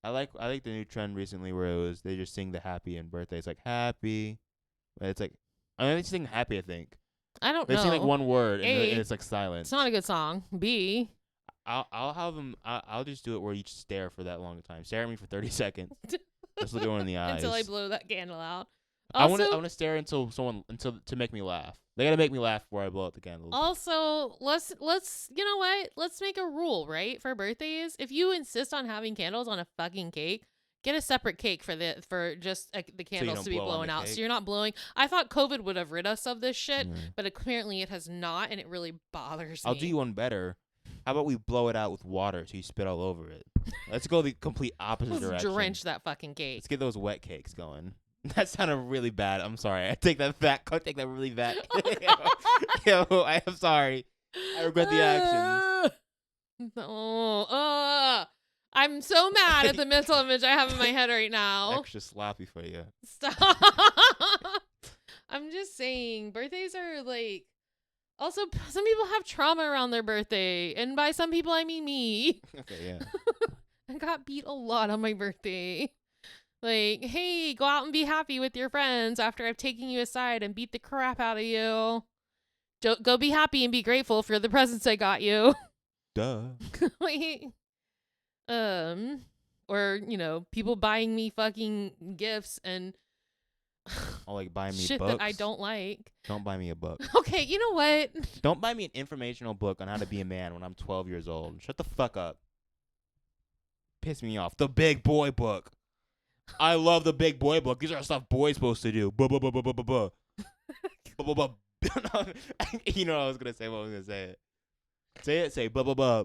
I like the new trend recently where it was they just sing the happy and birthday. It's like happy, but it's like they sing happy. I think I don't they know. sing like one word A, and it's like silence. It's not a good song. B, I'll have them. I'll just do it where you just stare for that long time. Stare at me for 30 seconds. Just look at one in the eyes. until I blow that candle out. I Also, want to stare until to make me laugh. They gotta make me laugh before I blow out the candles. Also, let's you know what? Let's make a rule, right? For birthdays, if you insist on having candles on a fucking cake, get a separate cake for just the candles don't to be blow on blown the out. cake? So you're not blowing. I thought COVID would have rid us of this shit, Mm. but apparently it has not, and it really bothers I'll me. do you one better. How about we blow it out with water so you spit all over it? Let's go the complete opposite Let's direction. drench that fucking cake. Let's get those wet cakes going. That sounded really bad. I'm sorry. I take that back. I take that really back. Yo, I am sorry. I regret the actions. No. I'm so mad at the mental image I have in my head right now. Extra sloppy for you. Stop. I'm just saying, birthdays are like. Also, some people have trauma around their birthday, and by some people I mean me. Okay, yeah. I got beat a lot on my birthday. Like, hey, go out and be happy with your friends after I've taken you aside and beat the crap out of you. Go be happy and be grateful for the presents I got you. Duh. Like, or, people buying me fucking gifts and Or like buy me Shit books. that I don't like. Don't buy me a book. Okay, you know what? Don't buy me an informational book on how to be a man when I'm 12 years old. Shut the fuck up. Piss me off. The big boy book. I love the big boy book. These are stuff boys supposed to do. Buh, buh, buh, buh, buh, buh, buh. Buh, buh, buh. You know what I was gonna say. What I was gonna say it. Say it. Say buh, buh, buh.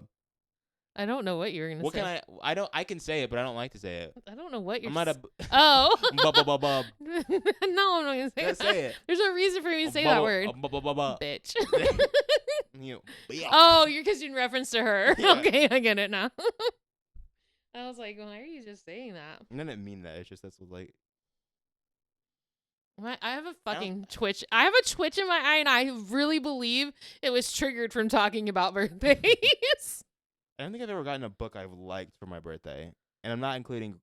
I don't know what you're gonna What say. can I don't. I can say it, but I don't like to say it. I don't know what you're. I'm not a. Oh. Buh, buh, buh, buh. No, I'm not gonna say Let's that. say it. There's no reason for me to say Buh, that buh, word. buh, buh, buh, buh. Bitch. You. Yeah. Oh, you're because in reference to her. Yeah. Okay, I get it now. I was like, why are you just saying that? I didn't mean that. It's just that's what like. I have a fucking twitch. I have a twitch in my eye, and I really believe it was triggered from talking about birthdays. I don't think I've ever gotten a book I've liked for my birthday, and I'm not including.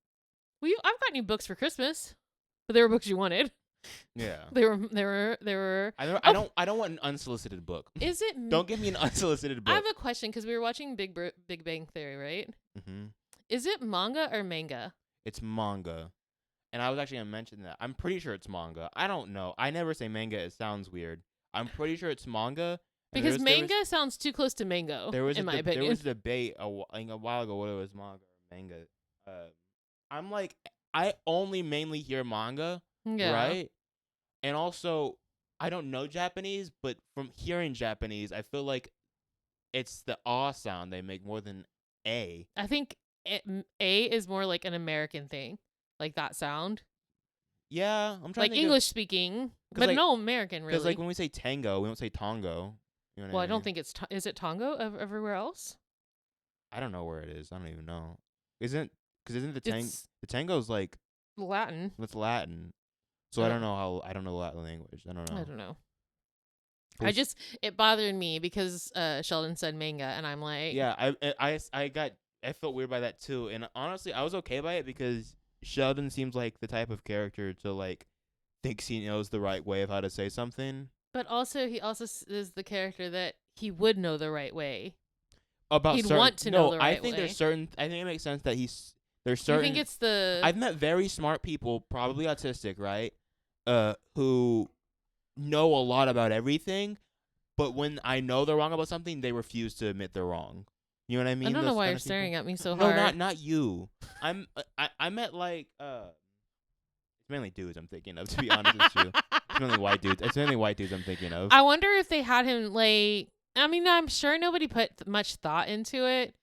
I've gotten you books for Christmas, but they were books you wanted. Yeah. They were. I don't want an unsolicited book. Is it? Don't give me an unsolicited I book. have a question because we were watching Big Bang Theory, right? Mm-hmm. Is it manga or manga? It's manga, and I was actually gonna mention that. I'm pretty sure it's manga. I don't know. I never say manga. It sounds weird. I'm pretty sure it's manga. and Because there was- manga sounds too close to mango. There was in a my There opinion. was a debate a while ago whether it was manga or manga. I'm like, I only mainly hear manga, Yeah. right? And also, I don't know Japanese, but from hearing Japanese, I feel like it's the ah sound they make more than a. I think A is more like an American thing, like that sound, Yeah, I'm trying like to think English speaking, 'cause, but like- no American really. because like when we say tango, we don't say tongo. You know what well, I I don't mean? think it's is it Tongo everywhere else? I don't know where it is. I don't even know. Isn't the It's tango's like Latin. it's Latin, so I I don't- don't know how I don't know Latin language. I don't know. I don't know. There's- It bothered me because Sheldon said manga, and I'm like, Yeah, I felt weird by that too, and honestly, I was okay by it because Sheldon seems like the type of character to like thinks he knows the right way of how to say something But also, he also is the character that he would know the right way. about. He'd certain, want to no, know the I right think way. there's certain. I think it makes sense that there's Do certain. you think it's the? I've met very smart people, probably autistic, right? Who know a lot about everything, but when I know they're wrong about something, they refuse to admit they're wrong. You know what I mean? I don't know Those why kind you're of people? staring at me so No, hard. not you. I met like it's mainly dudes I'm thinking of, to be honest with you. It's mainly white dudes. It's mainly white dudes I'm thinking of. I wonder if they had him like. I mean, I'm sure nobody put much thought into it,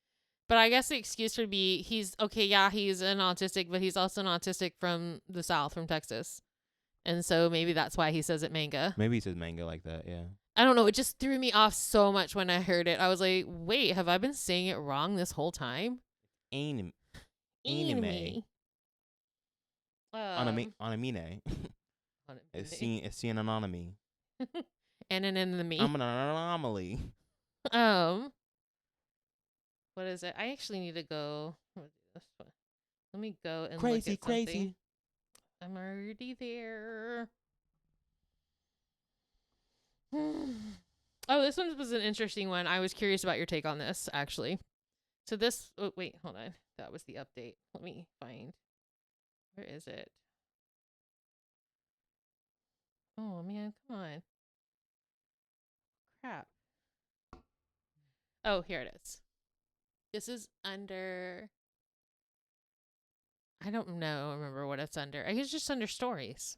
but I guess the excuse would be he's okay. Yeah, he's an autistic, but he's also an autistic from the South, from Texas, and so maybe that's why he says it manga. Maybe he says manga like that, yeah. I don't know. It just threw me off so much when I heard it. I was like, wait, have I been saying it wrong this whole time? Anime. Um, Anime. It's seeing an anomaly. and an enemy. I'm an anomaly. What is it? I actually need to go. Let me go and Crazy, look at crazy. something. I'm already there. Oh, this one was an interesting one. I was curious about your take on this, actually. So this, oh, wait, hold on. That was the update. Let me find. Where is it? Oh, man, come on. Crap. Oh, here it is. This is under. I don't know. Remember what it's under. I think it's just under stories.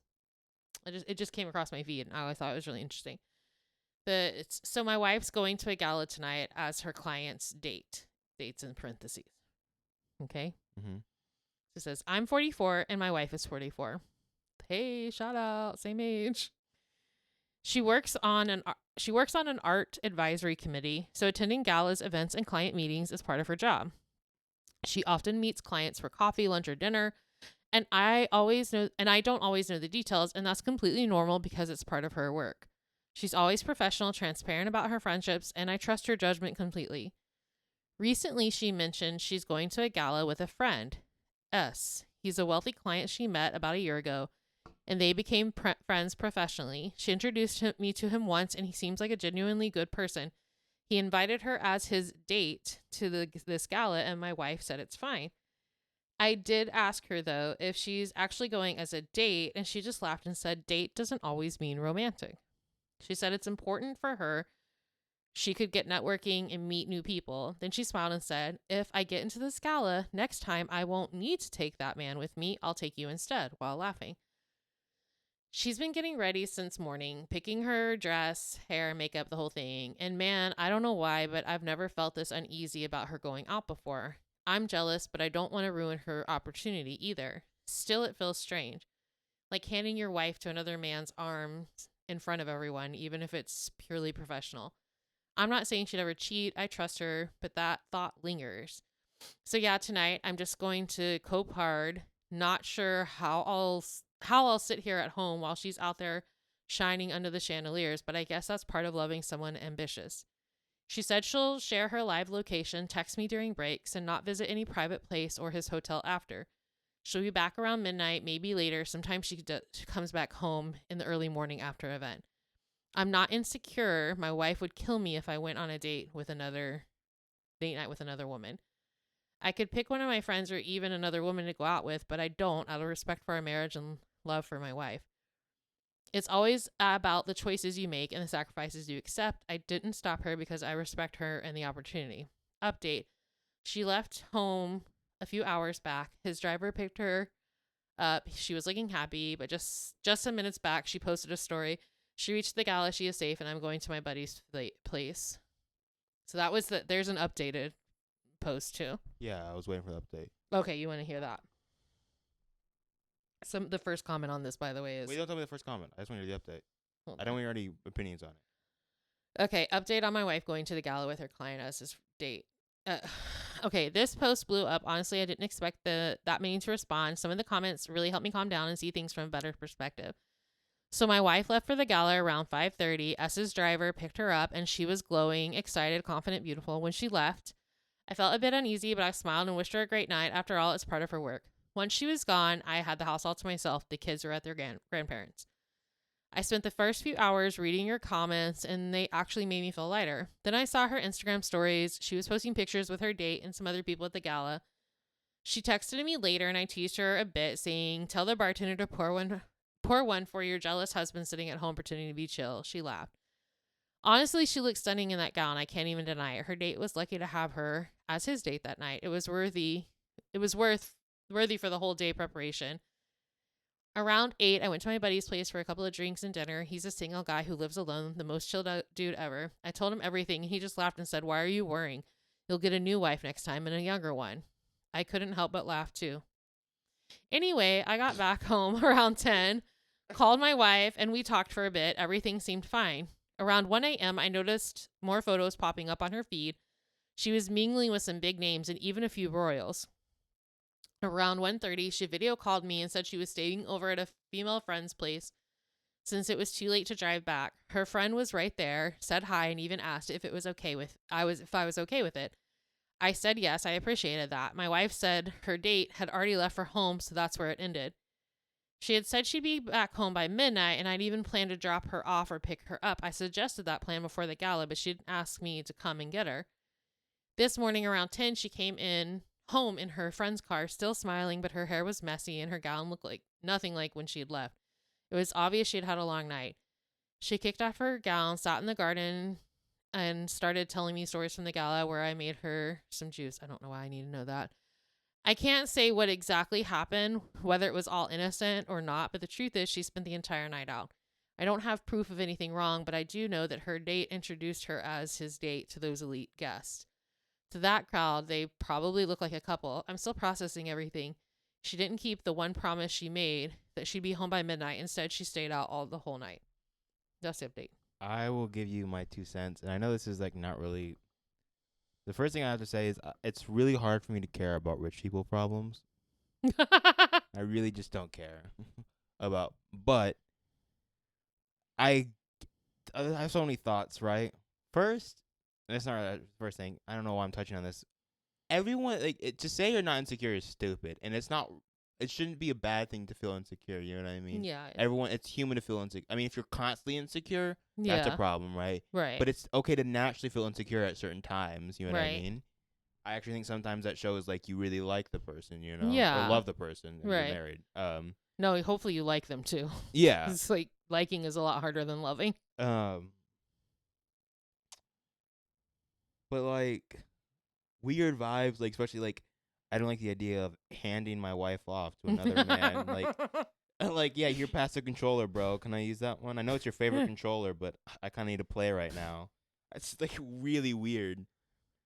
It just came across my feed, and I thought it was really interesting. So my wife's going to a gala tonight as her client's date. Dates in parentheses. Okay. Mm-hmm. It says, I'm 44 and my wife is 44. Hey, shout out, same age. She works on an art advisory committee, so attending galas, events, and client meetings is part of her job. She often meets clients for coffee, lunch, or dinner, and I don't always know the details, and that's completely normal because it's part of her work. She's always professional, transparent about her friendships, and I trust her judgment completely. Recently, she mentioned she's going to a gala with a friend, S. He's a wealthy client she met about a year ago, and they became friends professionally. She introduced me to him once, and he seems like a genuinely good person. He invited her as his date to this gala, and my wife said it's fine. I did ask her, though, if she's actually going as a date, and she just laughed and said, date doesn't always mean romantic. She said it's important for her. She could get networking and meet new people. Then she smiled and said, if I get into this gala, next time I won't need to take that man with me. I'll take you instead, while laughing. She's been getting ready since morning, picking her dress, hair, makeup, the whole thing. And man, I don't know why, but I've never felt this uneasy about her going out before. I'm jealous, but I don't want to ruin her opportunity either. Still, it feels strange. Like handing your wife to another man's arms in front of everyone, even if it's purely professional. I'm not saying she'd ever cheat. I trust her, but that thought lingers. So yeah, tonight I'm just going to cope hard. Not sure how I'll sit here at home while she's out there shining under the chandeliers, but I guess that's part of loving someone ambitious. She said she'll share her live location, text me during breaks, and not visit any private place or his hotel after. She'll be back around midnight, maybe later. Sometimes she comes back home in the early morning after an event. I'm not insecure. My wife would kill me if I went on a date night with another woman. I could pick one of my friends or even another woman to go out with, but I don't out of respect for our marriage and love for my wife. It's always about the choices you make and the sacrifices you accept. I didn't stop her because I respect her and the opportunity. Update. She left home a few hours back. His driver picked her up. She was looking happy, but just some minutes back, she posted a story. She reached the gala. She is safe, and I'm going to my buddy's place. So that was there's an updated post too. Yeah, I was waiting for the update. Okay, you want to hear that? The first comment on this, by the way, is... Wait, don't tell me the first comment. I just want to hear the update. Hold I don't on. want any opinions on it. Okay, update on my wife going to the gala with her client as his date. Okay, this post blew up. Honestly, I didn't expect that many to respond. Some of the comments really helped me calm down and see things from a better perspective. So my wife left for the gala around 5:30. S's driver picked her up, and she was glowing, excited, confident, beautiful. When she left, I felt a bit uneasy, but I smiled and wished her a great night. After all, it's part of her work. Once she was gone, I had the house all to myself. The kids were at their grandparents'. I spent the first few hours reading your comments, and they actually made me feel lighter. Then I saw her Instagram stories. She was posting pictures with her date and some other people at the gala. She texted me later, and I teased her a bit, saying, tell the bartender to pour one for your jealous husband sitting at home pretending to be chill. She laughed. Honestly, she looked stunning in that gown. I can't even deny it. Her date was lucky to have her as his date that night. It was worthy for the whole day preparation. Around 8, I went to my buddy's place for a couple of drinks and dinner. He's a single guy who lives alone, the most chilled out dude ever. I told him everything, and he just laughed and said, why are you worrying? You'll get a new wife next time and a younger one. I couldn't help but laugh too. Anyway, I got back home around 10, called my wife, and we talked for a bit. Everything seemed fine. Around 1 a.m., I noticed more photos popping up on her feed. She was mingling with some big names and even a few royals. Around 1:30, she video called me and said she was staying over at a female friend's place since it was too late to drive back. Her friend was right there, said hi, and even asked if I was okay with it. I said yes, I appreciated that. My wife said her date had already left for home, so that's where it ended. She had said she'd be back home by midnight, and I'd even planned to drop her off or pick her up. I suggested that plan before the gala, but she didn't ask me to come and get her. This morning around 10, she came home in her friend's car, still smiling, but her hair was messy and her gown looked like nothing like when she had left. It was obvious she had had a long night. She kicked off her gown, sat in the garden, and started telling me stories from the gala where I made her some juice. I don't know why I need to know that. I can't say what exactly happened, whether it was all innocent or not, but the truth is she spent the entire night out. I don't have proof of anything wrong, but I do know that her date introduced her as his date to those elite guests. To that crowd, they probably look like a couple. I'm still processing everything. She didn't keep the one promise she made that she'd be home by midnight. Instead, she stayed out the whole night. That's the update. I will give you my 2 cents, and I know this is like not really. The first thing I have to say is it's really hard for me to care about rich people problems. I really just don't care about. But I have so many thoughts, right? First, and it's not the first thing. I don't know why I'm touching on this. Everyone, to say you're not insecure is stupid, and it's not. It shouldn't be a bad thing to feel insecure. You know what I mean? Yeah. Everyone, it's human to feel insecure. I mean, if you're constantly insecure, that's a problem, right? Right. But it's okay to naturally feel insecure at certain times. You know what I Right. mean? I actually think sometimes that shows like you really like the person, or Yeah. love the person, and you're Right. married. No, hopefully you like them too. Yeah. It's like liking is a lot harder than loving. But like weird vibes, like especially like I don't like the idea of handing my wife off to another man. Like yeah, you're past the controller, bro. Can I use that one? I know it's your favorite controller, but I kind of need to play right now. It's like really weird.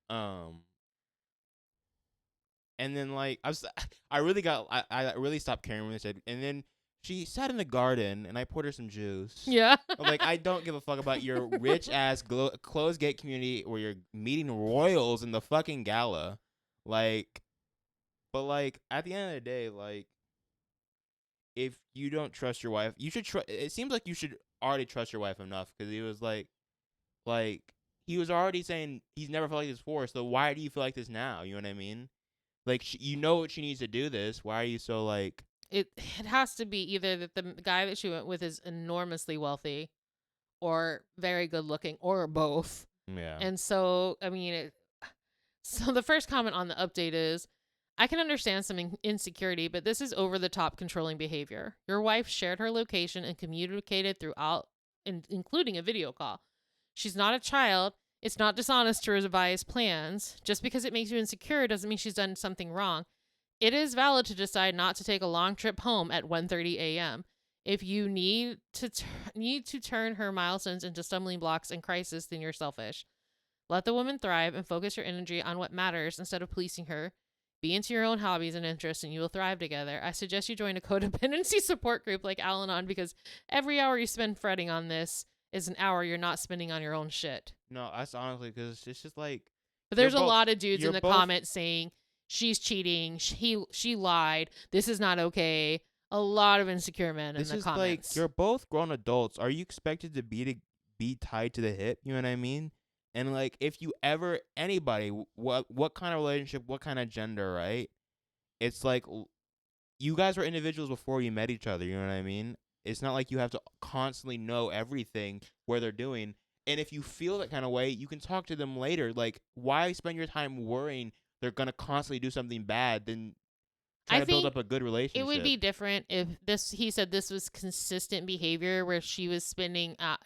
And then like I really stopped caring when they said. And then she sat in the garden, and I poured her some juice. Yeah. I'm like, I don't give a fuck about your rich ass closed gate community where you're meeting royals in the fucking gala, like. But like at the end of the day, like, if you don't trust your wife, you should trust. It seems like you should already trust your wife enough, because he was like he was already saying he's never felt like this before. So why do you feel like this now? You know what I mean? Like you know what she needs to do this. Why are you so like? It has to be either that the guy that she went with is enormously wealthy, or very good looking, or both. Yeah. And so, I mean, so the first comment on the update is, I can understand some insecurity, but this is over the top controlling behavior. Your wife shared her location and communicated throughout, including a video call. She's not a child. It's not dishonest to revise plans. Just because it makes you insecure doesn't mean she's done something wrong. It is valid to decide not to take a long trip home at 1:30 a.m. If you need to turn her milestones into stumbling blocks and crisis, then you're selfish. Let the woman thrive and focus your energy on what matters instead of policing her. Be into your own hobbies and interests, and you will thrive together. I suggest you join a codependency support group like Al-Anon, because every hour you spend fretting on this is an hour you're not spending on your own shit. No, that's honestly because it's just like. But there's a both, lot of dudes in the both, comments saying she's cheating, she lied, this is not okay. A lot of insecure men in the comments. Like, you're both grown adults. Are you expected to be tied to the hip? You know what I mean? And like, if you ever anybody, what kind of relationship, what kind of gender, right? It's like you guys were individuals before you met each other. You know what I mean? It's not like you have to constantly know everything where they're doing. And if you feel that kind of way, you can talk to them later. Like, why spend your time worrying they're gonna constantly do something bad? Then try to build up a good relationship. It would be different if he said this was consistent behavior where she was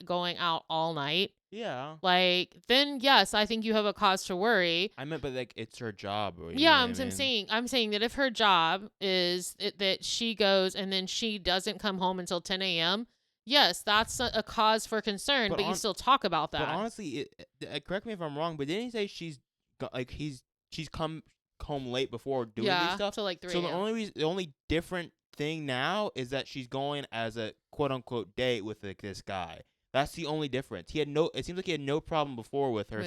going out all night. Yeah. Like, then yes, I think you have a cause to worry. I meant, but like, it's her job. I'm saying that if her job is that she goes and then she doesn't come home until 10 a.m., yes, that's a cause for concern, but you still talk about that. But honestly, correct me if I'm wrong, but didn't he say she's come home late before doing these stuff? Till like 3 So the only different thing now is that she's going as a quote unquote date with this guy. That's the only difference. It seems like he had no problem before with her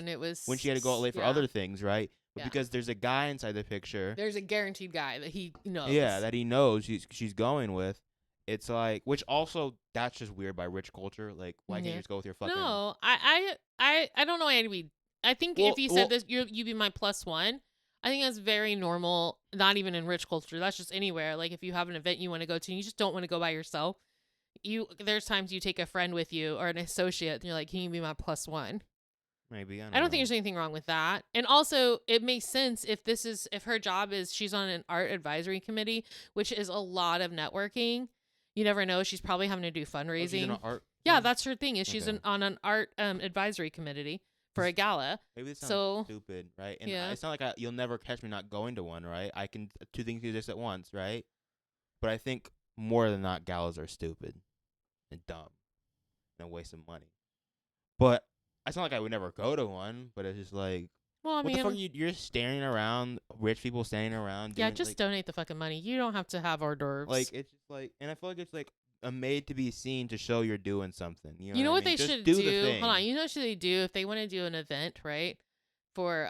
when she had to go out late for other things, right? But because there's a guy inside the picture, there's a guaranteed guy that he knows. Yeah, that he knows she's going with. It's like, which also that's just weird by rich culture. Like, why can't you just go with your fucking? No, I don't know why to be. I think if you said this, you be my plus one. I think that's very normal. Not even in rich culture. That's just anywhere. Like, if you have an event you want to go to, and you just don't want to go by yourself. There's times you take a friend with you or an associate, and you're like, "Can you be my plus one?" Maybe I don't think there's anything wrong with that. And also, it makes sense if her job is she's on an art advisory committee, which is a lot of networking. You never know. She's probably having to do fundraising. She's in an art. Yeah, that's her thing. Is she's on an art advisory committee for a gala. Maybe this sounds stupid, right? And it's not like you'll never catch me not going to one, right? I can two things exist at once, right? But I think more than not, galas are stupid and dumb and a waste of money. But it's not like I would never go to one. But it's just like, well, I mean, the fuck you're just staring around, rich people standing around. Yeah, just donate the fucking money. You don't have to have hors d'oeuvres. Like, it's just like, and I feel like it's like a made to be seen to show you're doing something. You know what I mean? they should do? Hold on. You know what they do if they want to do an event, right? For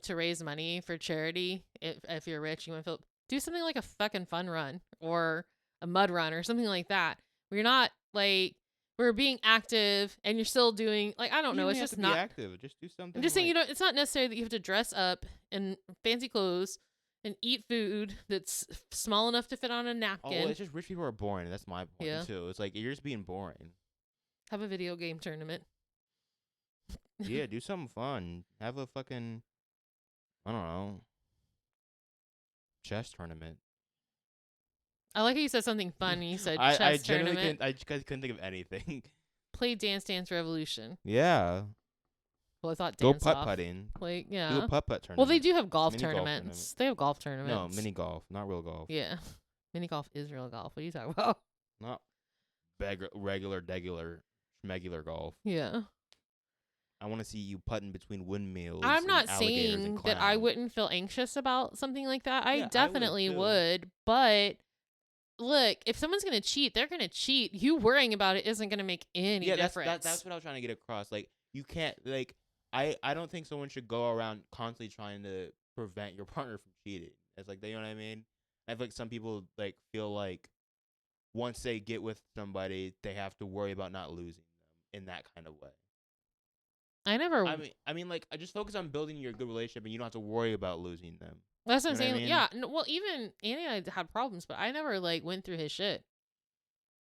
to raise money for charity. If you're rich, you want to do something like a fucking fun run or a mud run or something like that. Where you're not like we're being active and you're still doing like I don't know. It's just not active. Just do something. I'm just saying it's not necessary that you have to dress up in fancy clothes and eat food that's small enough to fit on a napkin. Oh, it's just rich people are boring. That's my point too. It's like you're just being boring. Have a video game tournament. Yeah, do something fun. Have a fucking I don't know. Chess tournament. I like how you said something funny. You said I chess genuinely tournament. couldn't think of anything. Play Dance Dance Revolution. Yeah. Well, I thought Go dance putt off. putting. Like, Do yeah. a putt tournament. Well, they do have golf Mini golf tournaments. tournament. They have golf No, tournaments. mini golf, not real golf. Yeah. Mini golf is real golf. What are you talking about? Not regular schmegular golf. Yeah. I want to see you putting between windmills. I'm and not alligators saying and that I clowns. wouldn't feel anxious about something like that. Yeah, I I would definitely too. would. But look, if someone's going to cheat, they're going to cheat. You worrying about it isn't going to make any difference. That's what I was trying to get across. Like, you can't, like, I don't think someone should go around constantly trying to prevent your partner from cheating. It's like, you know what I mean? I feel like some people like feel like once they get with somebody, they have to worry about not losing them in that kind of way. I never. I mean, like, I just focus on building your good relationship, and you don't have to worry about losing them. That's what I'm You know what I saying. mean? Yeah. No, well, even Annie and I had problems, but I never like went through his shit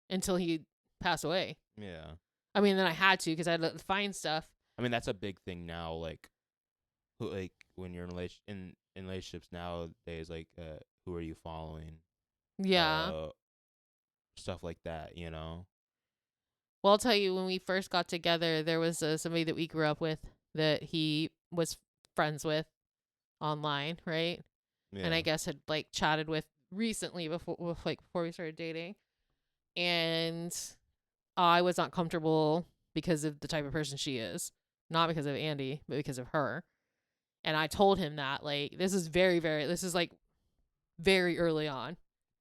until he passed away. Yeah. I mean, then I had to because I had to find stuff. I mean, that's a big thing now. Like when you're in relationships nowadays, like who are you following? Yeah. Stuff like that, you know. Well, I'll tell you, when we first got together, there was somebody that we grew up with that he was friends with online, right? Yeah. And I guess had like chatted with recently before we started dating. And I was not comfortable because of the type of person she is. Not because of Andy, but because of her. And I told him that, like, this is like very early on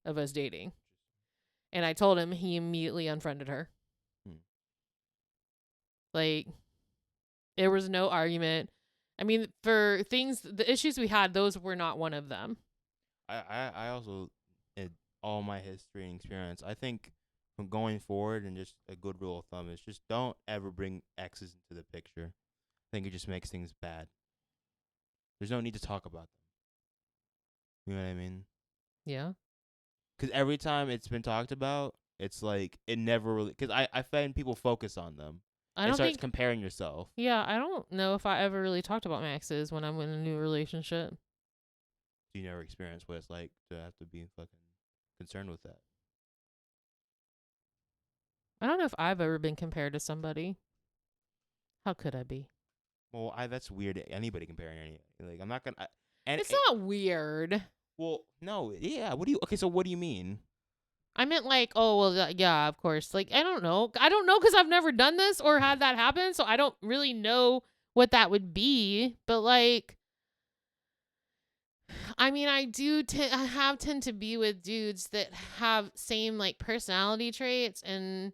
of us dating. And I told him, he immediately unfriended her. Like, there was no argument. I mean, for things, the issues we had, those were not one of them. I also, in all my history and experience, I think from going forward, and just a good rule of thumb is just don't ever bring exes into the picture. I think it just makes things bad. There's no need to talk about them. You know what I mean? Yeah. Because every time it's been talked about, it's like it never really. Because I find people focus on them. I and don't starts think. comparing yourself. Yeah, I don't know if I ever really talked about my exes when I'm in a new relationship. You never experienced what it's like to have to be fucking concerned with that. I don't know if I've ever been compared to somebody. How could I be? Well, that's weird. Anybody comparing anybody. Like, I'm not gonna. It's not weird. Well, no. Yeah. What do you? Okay. So what do you mean? I meant like, oh, well, yeah, of course. Like, I don't know because I've never done this or had that happen. So I don't really know what that would be. But like, I mean, I tend to be with dudes that have same like personality traits and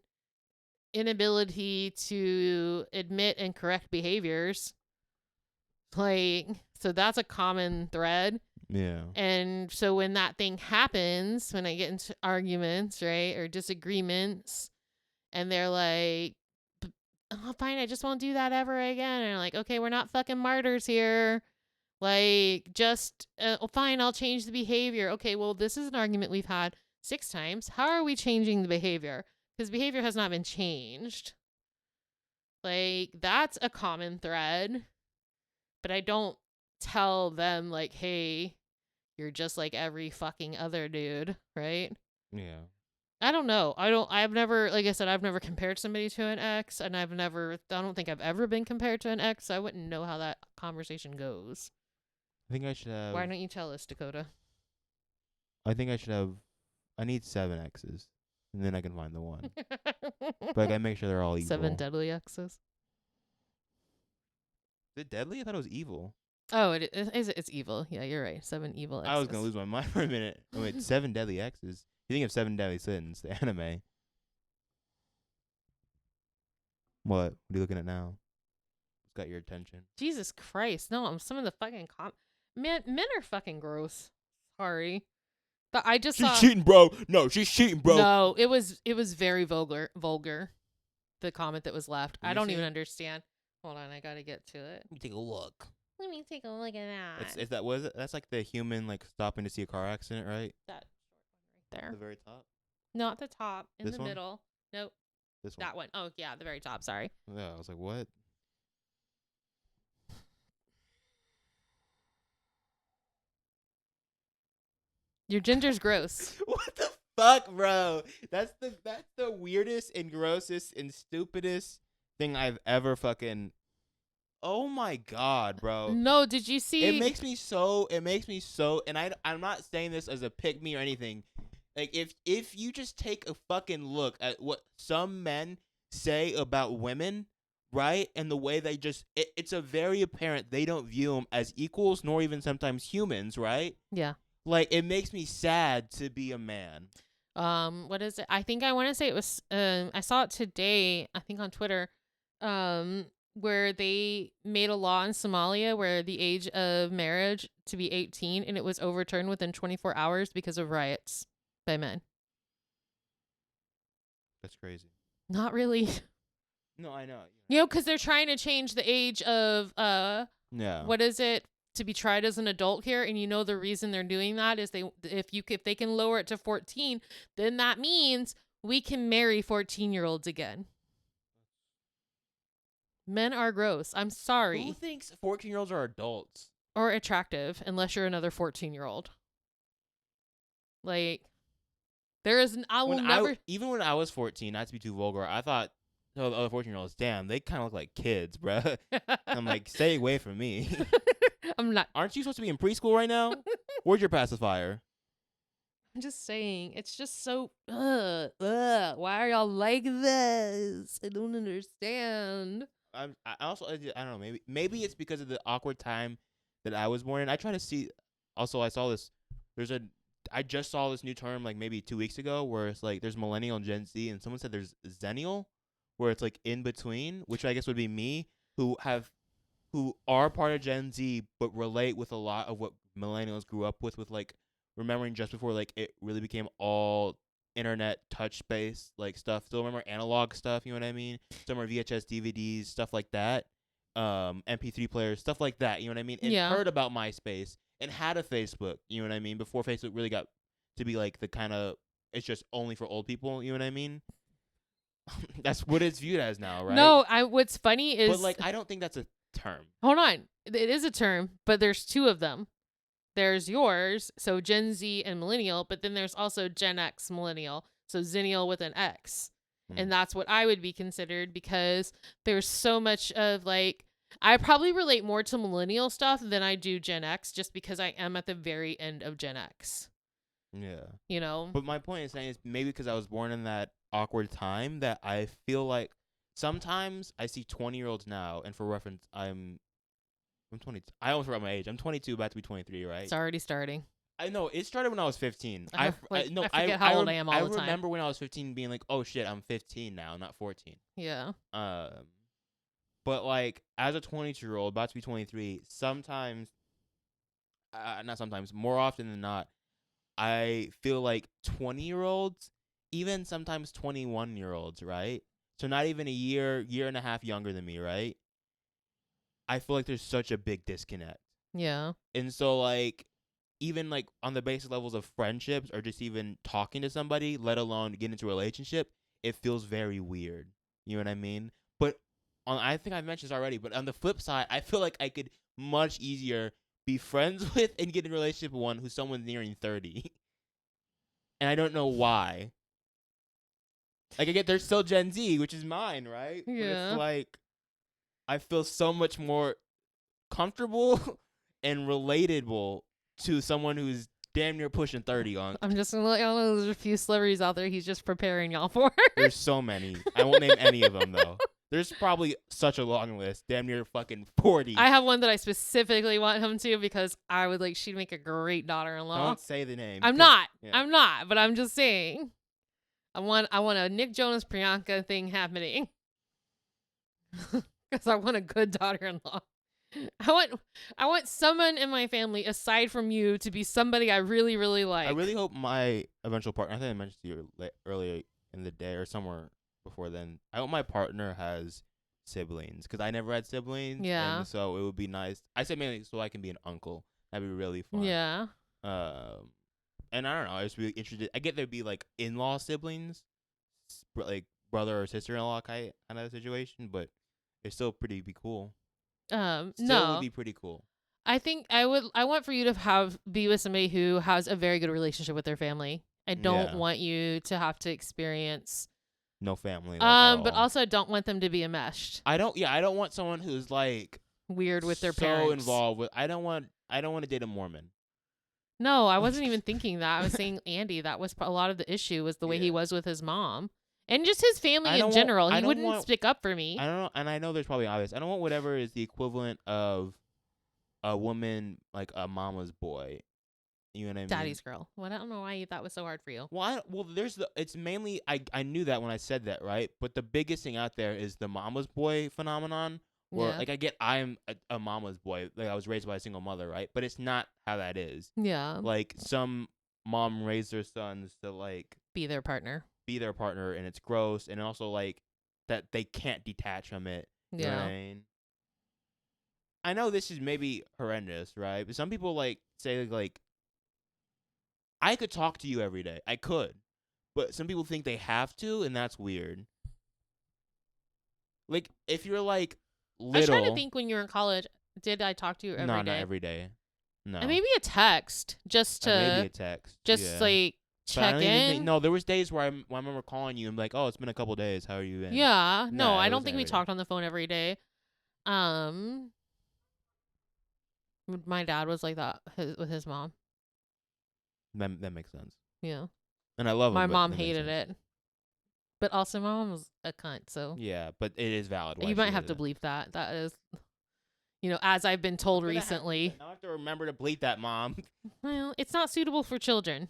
inability to admit and correct behaviors. Like, so that's a common thread. Yeah. And so when that thing happens, when I get into arguments, right, or disagreements, and they're like, oh, fine, I just won't do that ever again. And I'm like, okay, we're not fucking martyrs here. Like, just, fine, I'll change the behavior. Okay, well, this is an argument we've had 6 times. How are we changing the behavior? Because behavior has not been changed. Like, that's a common thread. But I don't tell them, like, hey, you're just like every fucking other dude, right? Yeah. I don't know. I've never, like I said, I've never compared somebody to an ex, and I don't think I've ever been compared to an ex, so I wouldn't know how that conversation goes. I think I should have. Why don't you tell us, Dakota? I think I should have. I need 7 exes, and then I can find the one. But I gotta make sure they're all evil. 7 deadly exes. Is it deadly? I thought it was evil. Oh, it's evil. Yeah, you're right. 7 evil exes. I was gonna lose my mind for a minute. Oh, wait, 7 deadly exes. You think of 7 Deadly Sins, the anime? What? What are you looking at now? What's got your attention? Jesus Christ! No, some of the fucking men are fucking gross. Sorry, but I just saw. She's cheating, bro. No, she's cheating, bro. No, it was very vulgar. The comment that was left. Let me I don't see. even understand. Hold on, I gotta get to it. Let me take a look. Let me take a look at that. Is that was it? That's like the human like stopping to see a car accident, right? That short one right there. The very top. Not the top. In This the one? middle. Nope. This one. That one. Oh yeah, the very top. Sorry. Yeah, I was like, what? Your ginger's gross. What the fuck, bro? That's the weirdest and grossest and stupidest thing I've ever fucking. Oh my god, bro. No, did you see? It makes me so, and I'm not saying this as a pick me or anything. Like, if you just take a fucking look at what some men say about women, right? And the way they just, it's a very apparent they don't view them as equals nor even sometimes humans, right? Yeah. Like, it makes me sad to be a man. What is it? I think I want to say it was I saw it today, I think on Twitter, where they made a law in Somalia where the age of marriage to be 18, and it was overturned within 24 hours because of riots by men. That's crazy. Not really. No, I know. You know, because they're trying to change the age of Yeah. what is it, to be tried as an adult here, and you know the reason they're doing that is if they can lower it to 14, then that means we can marry 14-year-olds again. Men are gross. I'm sorry. Who thinks 14-year-olds are adults? Or attractive, unless you're another 14-year-old. Like, there is I will never. Even when I was 14, not to be too vulgar, I thought the other 14-year-olds, damn, they kind of look like kids, bruh. I'm like, stay away from me. I'm not. Aren't you supposed to be in preschool right now? Where's your pacifier? I'm just saying, it's just so. Why are y'all like this? I don't understand. I don't know. Maybe it's because of the awkward time that I was born in. I try to see. Also, I saw this. I just saw this new term like maybe 2 weeks ago where it's like there's millennial and Gen Z, and someone said there's zennial, where it's like in between, which I guess would be me, who are part of Gen Z but relate with a lot of what millennials grew up with like remembering just before like it really became all internet touch based like stuff. Still remember analog stuff, you know what I mean? Still remember VHS, DVDs, stuff like that. MP3 players, stuff like that, you know what I mean? And Yeah. heard about MySpace and had a Facebook, you know what I mean? Before Facebook really got to be like the kind of it's just only for old people, you know what I mean? That's what it's viewed as now, right? No, what's funny is But like I don't think that's a term. hold on. It is a term, but there's two of them. There's yours, so Gen Z and millennial, but then there's also Gen X millennial, so zennial with an X. And that's what I would be considered because there's so much of like, I probably relate more to millennial stuff than I do Gen X just because I am at the very end of Gen X. Yeah. You know? But my point is saying is maybe because I was born in that awkward time that I feel like sometimes I see 20-year-olds now, and for reference, I'm 20. I almost forgot my age. I'm 22, about to be 23, right? It's already starting. I know it started when I was 15. I forget how old I am all the time. I remember when I was 15 being like, "Oh shit, I'm 15 now, not 14." Yeah. But like as a 22-year-old about to be 23, sometimes, not sometimes, more often than not, I feel like 20-year-olds, even sometimes 21-year-olds, right? So not even a year and a half younger than me, right? I feel like there's such a big disconnect. Yeah. And so like even like on the basic levels of friendships or just even talking to somebody, let alone get into a relationship, it feels very weird. You know what I mean? But I think I've mentioned this already, but on the flip side, I feel like I could much easier be friends with and get in a relationship with one who's someone nearing 30. And I don't know why. Like I get there's still Gen Z, which is mine, right? Yeah. But it's like I feel so much more comfortable and relatable to someone who's damn near pushing 30 on. I'm just gonna let y'all know there's a few celebrities out there he's just preparing y'all for. There's so many. I won't name any of them though. There's probably such a long list. Damn near fucking 40. I have one that I specifically want him to because I would like she'd make a great daughter-in-law. Don't say the name. I'm not. Yeah. I'm not, but I'm just saying. I want a Nick Jonas Priyanka thing happening. Cuz I want a good daughter-in-law. I want someone in my family aside from you to be somebody I really, really like. I really hope my eventual partner, I think I mentioned to you earlier in the day or somewhere before then, I hope my partner has siblings because I never had siblings. Yeah. And so it would be nice. I said mainly so I can be an uncle. That'd be really fun. Yeah. And I don't know. I was really interested. I get there'd be like in-law siblings, like brother or sister-in-law kind of situation, but it's still pretty be cool. Still No. would be pretty cool. I think I want for you to be with somebody who has a very good relationship with their family. I don't Yeah. want you to have to experience No family. Like, at but all. also I don't want them to be enmeshed. I don't want someone who's like Weird with their so parents. involved with. I don't want to date a Mormon. No, I wasn't even thinking that. I was saying Andy, that was a lot of the issue was the way he Yeah. was with his mom. And just his family I in don't want- general. I He don't wouldn't want- stick up for me. I don't know, and I know there's probably obvious. I don't want whatever is the equivalent of a woman like a mama's boy. You know what I mean? Daddy's girl. Well, I don't know why that was so hard for you. Well, there's it's mainly I knew that when I said that, right? But the biggest thing out there is the mama's boy phenomenon. Where Yeah. like I get I'm a mama's boy, like I was raised by a single mother, right? But it's not how that is. Yeah. Like some mom raised their sons to like Be their partner. be their partner, and it's gross, and also like that they can't detach from it. You know what Yeah. I mean? I know this is maybe horrendous, right? But some people like say like I could talk to you every day. I could. But some people think they have to, and that's weird. Like if you're like I was little, trying to think when you were in college, did I talk to you every day? no, not every day. No. And maybe a text just to maybe a text. just yeah. like But I check don't even think- in. no, there was days where I remember calling you and be like, "Oh, it's been a couple days. How are you been?" Yeah. No, Nah, I it don't wasn't think we every day. talked on the phone every day. My dad was like that with his mom. That makes sense. Yeah. And I love My him, but mom that makes hated sense. it. But also my mom was a cunt, so Yeah, but it is valid. why you she might did have to it. bleep that. That is as I've been told I'm gonna have to- recently. Now I have to remember to bleep that, Mom. Well, it's not suitable for children.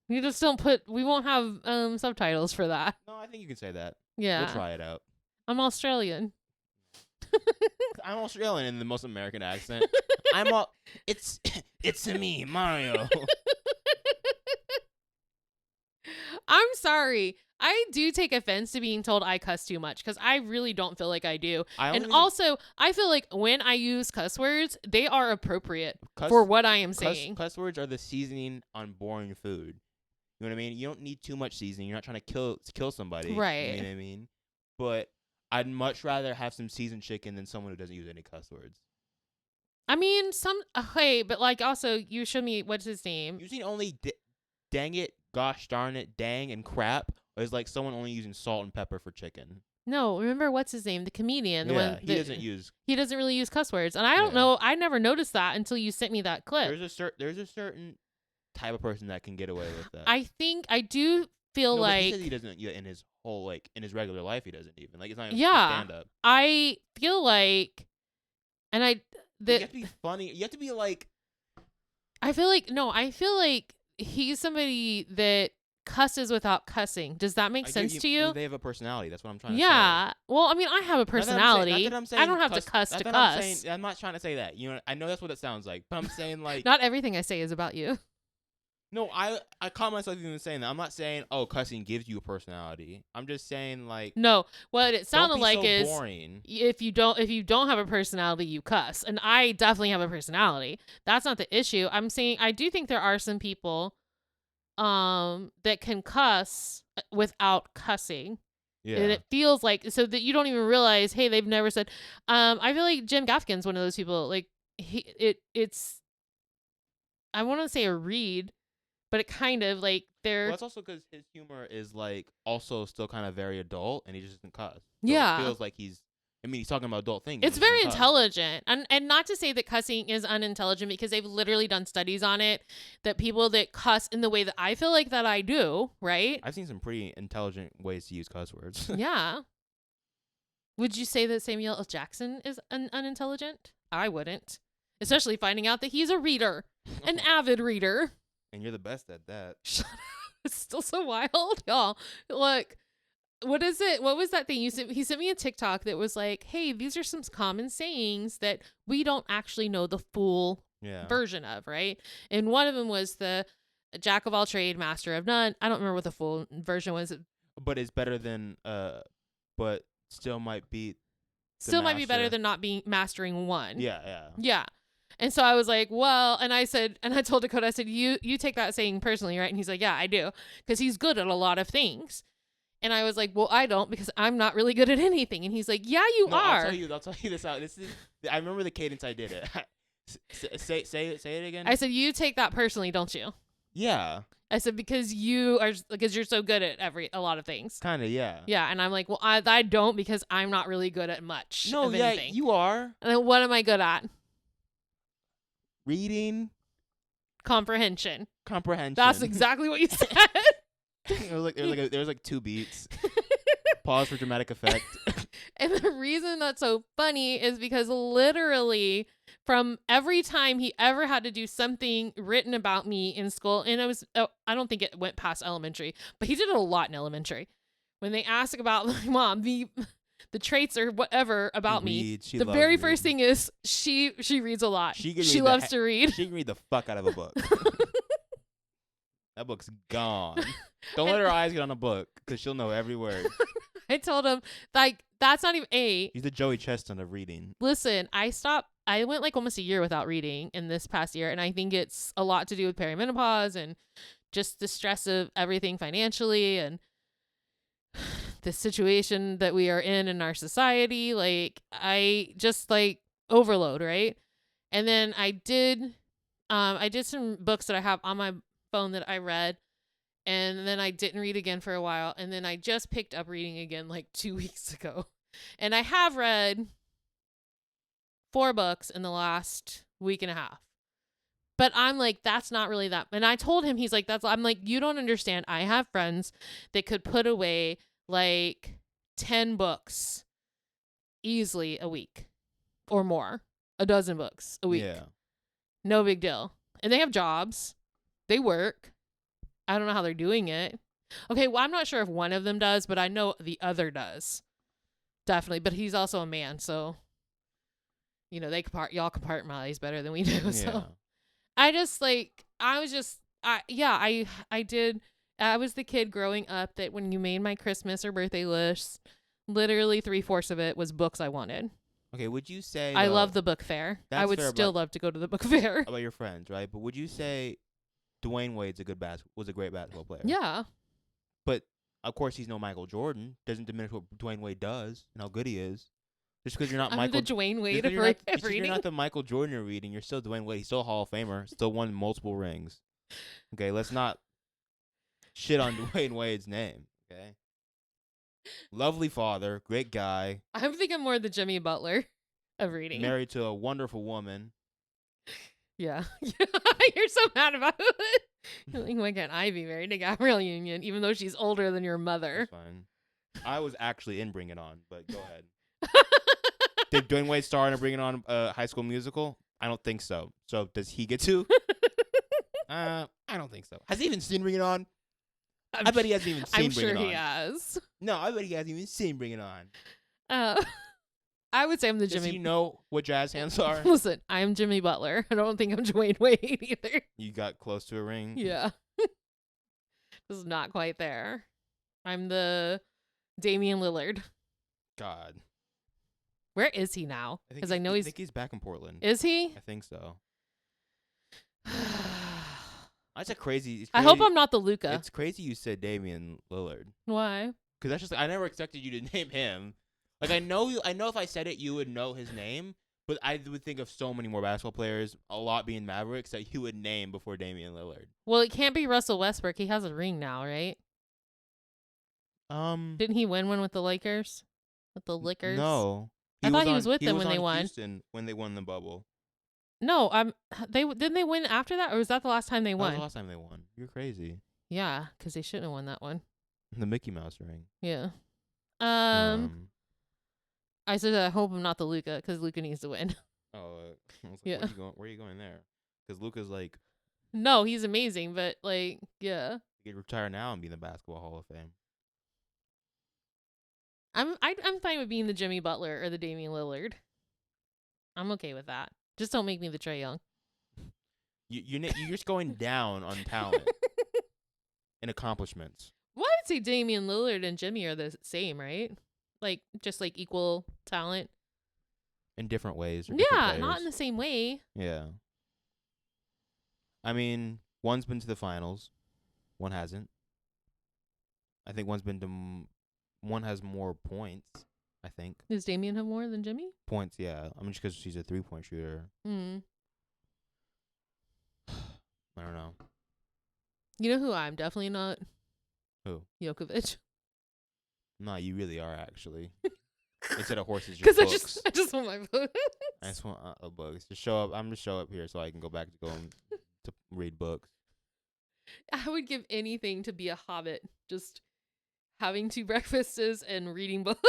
You just don't we won't have subtitles for that. No, I think you can say that. Yeah. We'll try it out. I'm Australian. I'm Australian in the most American accent. I'm all. It's me, Mario. I'm sorry. I do take offense to being told I cuss too much because I really don't feel like I do. And also, I feel like when I use cuss words, they are appropriate for what I am saying. Cuss words are the seasoning on boring food. You know what I mean? You don't need too much seasoning. You're not trying to kill somebody. Right. You know what I mean? But I'd much rather have some seasoned chicken than someone who doesn't use any cuss words. I mean, hey, but like also, you showed me, what's his name? Using only dang it, gosh darn it, dang, and crap is like someone only using salt and pepper for chicken. No, remember what's his name? The comedian. The one he doesn't use. He doesn't really use cuss words, and I don't Yeah. know. I never noticed that until you sent me that clip. There's a certain type of person that can get away with that. I think I do feel No, but like he says he doesn't in his whole in his regular life he doesn't even it's not even Yeah. stand up. I feel like, and You have to be funny. You have to be like. I feel like he's somebody that cusses without cussing. Does that make sense to you? They have a personality. That's what I'm trying to say. Yeah. Well, I mean, I have a Not that I'm saying- personality. not that I'm saying I don't have to cuss not to that I'm cuss. saying- I'm not trying to say that. You know, I know that's what it sounds like, but I'm saying like. Not everything I say is about you. No, I caught myself even saying that. I'm not saying cussing gives you a personality. I'm just saying like. No, what it sounded don't be like so is boring. if you don't have a personality, you cuss. And I definitely have a personality. That's not the issue. I'm saying I do think there are some people that can cuss without cussing. Yeah. And it feels like so that you don't even realize, hey, they've never said I feel like Jim Gaffigan's one of those people. Like it's I want to say a read, but it kind of like Well, that's also because his humor is like also still kind of very adult, and he just doesn't cuss. So Yeah. it feels like he's talking about adult things. it's he very doesn't cuss. intelligent. And not to say that cussing is unintelligent, because they've literally done studies on it, that people that cuss in the way that I feel like that I do, right? I've seen some pretty intelligent ways to use cuss words. Yeah. Would you say that Samuel L. Jackson is unintelligent? I wouldn't. Especially finding out that he's a reader, an avid reader. And you're the best at that. Shut up. It's still so wild. Y'all, look, what is it? What was that thing? He sent me a TikTok that was like, hey, these are some common sayings that we don't actually know the full Yeah. version of, right? And one of them was the jack of all trade, master of none. I don't remember what the full version was. But it's better than but still might be. Still might be better master. than not being mastering one. Yeah, yeah. Yeah. And so I was like, well, and I told Dakota, I said, you take that saying personally, right? And he's like, yeah, I do. Because he's good at a lot of things. And I was like, well, I don't because I'm not really good at anything. And he's like, yeah, you No, are. I'll tell you this out. This is. I remember the cadence I did it. Say it again. I said, you take that personally, don't you? Yeah. I said, because you're so good at a lot of things. Kind of. Yeah. Yeah. And I'm like, well, I don't because I'm not really good at much. No. of Yeah. anything. You are. And then what am I good at? Reading. Comprehension. That's exactly what you said. there was like 2 beats. Pause for dramatic effect. And the reason that's so funny is because literally from every time he ever had to do something written about me in school, and I don't think it went past elementary, but he did it a lot in elementary. When they ask about my mom, the traits or whatever about me, the very first thing is she reads a lot. She loves to read. She can read the fuck out of a book. That book's gone. Don't let her eyes get on a book because she'll know every word. I told him, like, that's not even He's the Joey Chestnut of reading. Listen, I went like almost a year without reading in this past year, and I think it's a lot to do with perimenopause and just the stress of everything financially and the situation that we are in our society. Like, I just like overload, right? And then I did some books that I have on my phone that I read, and then I didn't read again for a while, and then I just picked up reading again like 2 weeks ago. And I have read 4 books in the last week and a half. But I'm like, that's not really that. And I told him, he's like, I'm like, you don't understand. I have friends that could put away like 10 books easily a week or more, a dozen books a week. Yeah. No big deal. And they have jobs. They work. I don't know how they're doing it. Okay, well, I'm not sure if one of them does, but I know the other does. Definitely. But he's also a man, so you know, y'all compartmentalize better than we do. Yeah. So I just like I was the kid growing up that when you made my Christmas or birthday list, literally 3/4 of it was books I wanted. Okay, would you say I love the book fair. I That's would fair, still but- love to go to the book fair. about your friends, right? But would you say Dwayne Wade's was a great basketball player? Yeah. But of course he's no Michael Jordan. Doesn't diminish what Dwayne Wade does and how good he is. Just because you're not I'm Michael the Dwayne just Wade 'cause of you're not- just 'cause reading. you're not the Michael Jordan of reading, you're still Dwayne Wade. He's still a Hall of Famer. Still won multiple rings. Okay, let's not shit on Dwayne Wade's name. Okay. Lovely father, great guy, I'm thinking more the Jimmy Butler of reading. married to a wonderful woman. Yeah. You're so mad about it. You're like, why can't I be married to Gabrielle Union, even though she's older than your mother? That's fine. I was actually in Bring It On, but go ahead. Did Dwayne Wade star in Bring It On High School Musical? I don't think so. So does he get to? I don't think so. Has he even seen Bring It On? I bet he hasn't even seen I'm Bring sure It On. he has. No, I bet he hasn't even seen Bring It On. I would say I'm the Does Jimmy. he know what jazz hands are? Listen, I'm Jimmy Butler. I don't think I'm Dwayne Wade either. You got close to a ring? Yeah. This is not quite there. I'm the Damian Lillard. God. Where is he now? Because I know I think he's back in Portland. Is he? I think so. That's a crazy. It's I hope crazy- I'm not the Luca. It's crazy you said Damian Lillard. Why? Because that's just I never expected you to name him. Like I know if I said it you would know his name, but I would think of so many more basketball players, a lot being Mavericks, that you would name before Damian Lillard. Well, it can't be Russell Westbrook. He has a ring now, right? Didn't he win one with the Lakers? With the Lakers? No. I thought he was with them when on they won. Houston when they won the bubble. No, didn't they win after that, or was that the last time they That was won? the last time they won. You're crazy. Yeah, because they shouldn't have won that one. The Mickey Mouse ring. Yeah. I said I hope I'm not the Luca because Luca needs to win. I was like, Yeah. Where are you going there? Because Luka's like, No, he's amazing, but like, yeah, he could retire now and be in the Basketball Hall of Fame. I'm fine with being the Jimmy Butler or the Damian Lillard. I'm okay with that. Just don't make me the Trae Young. You're just going down on talent and accomplishments. Well, I would say Damian Lillard and Jimmy are the same, right? Like just like equal talent. In different ways. or different Yeah, not players. in the same way. Yeah. I mean, one's been to the finals, one hasn't. I think one has more points. I think Does Damien have more than Jimmy? points. Yeah, I mean just because she's a 3-point shooter. Mm. I don't know. You know who I'm definitely not? Who? Djokovic. No, you really are actually. Instead of horses, just Because books. I just want my vote. I just want books. Just show up. I'm just show up here so I can go back to going to read books. I would give anything to be a hobbit. Just having 2 breakfasts and reading books.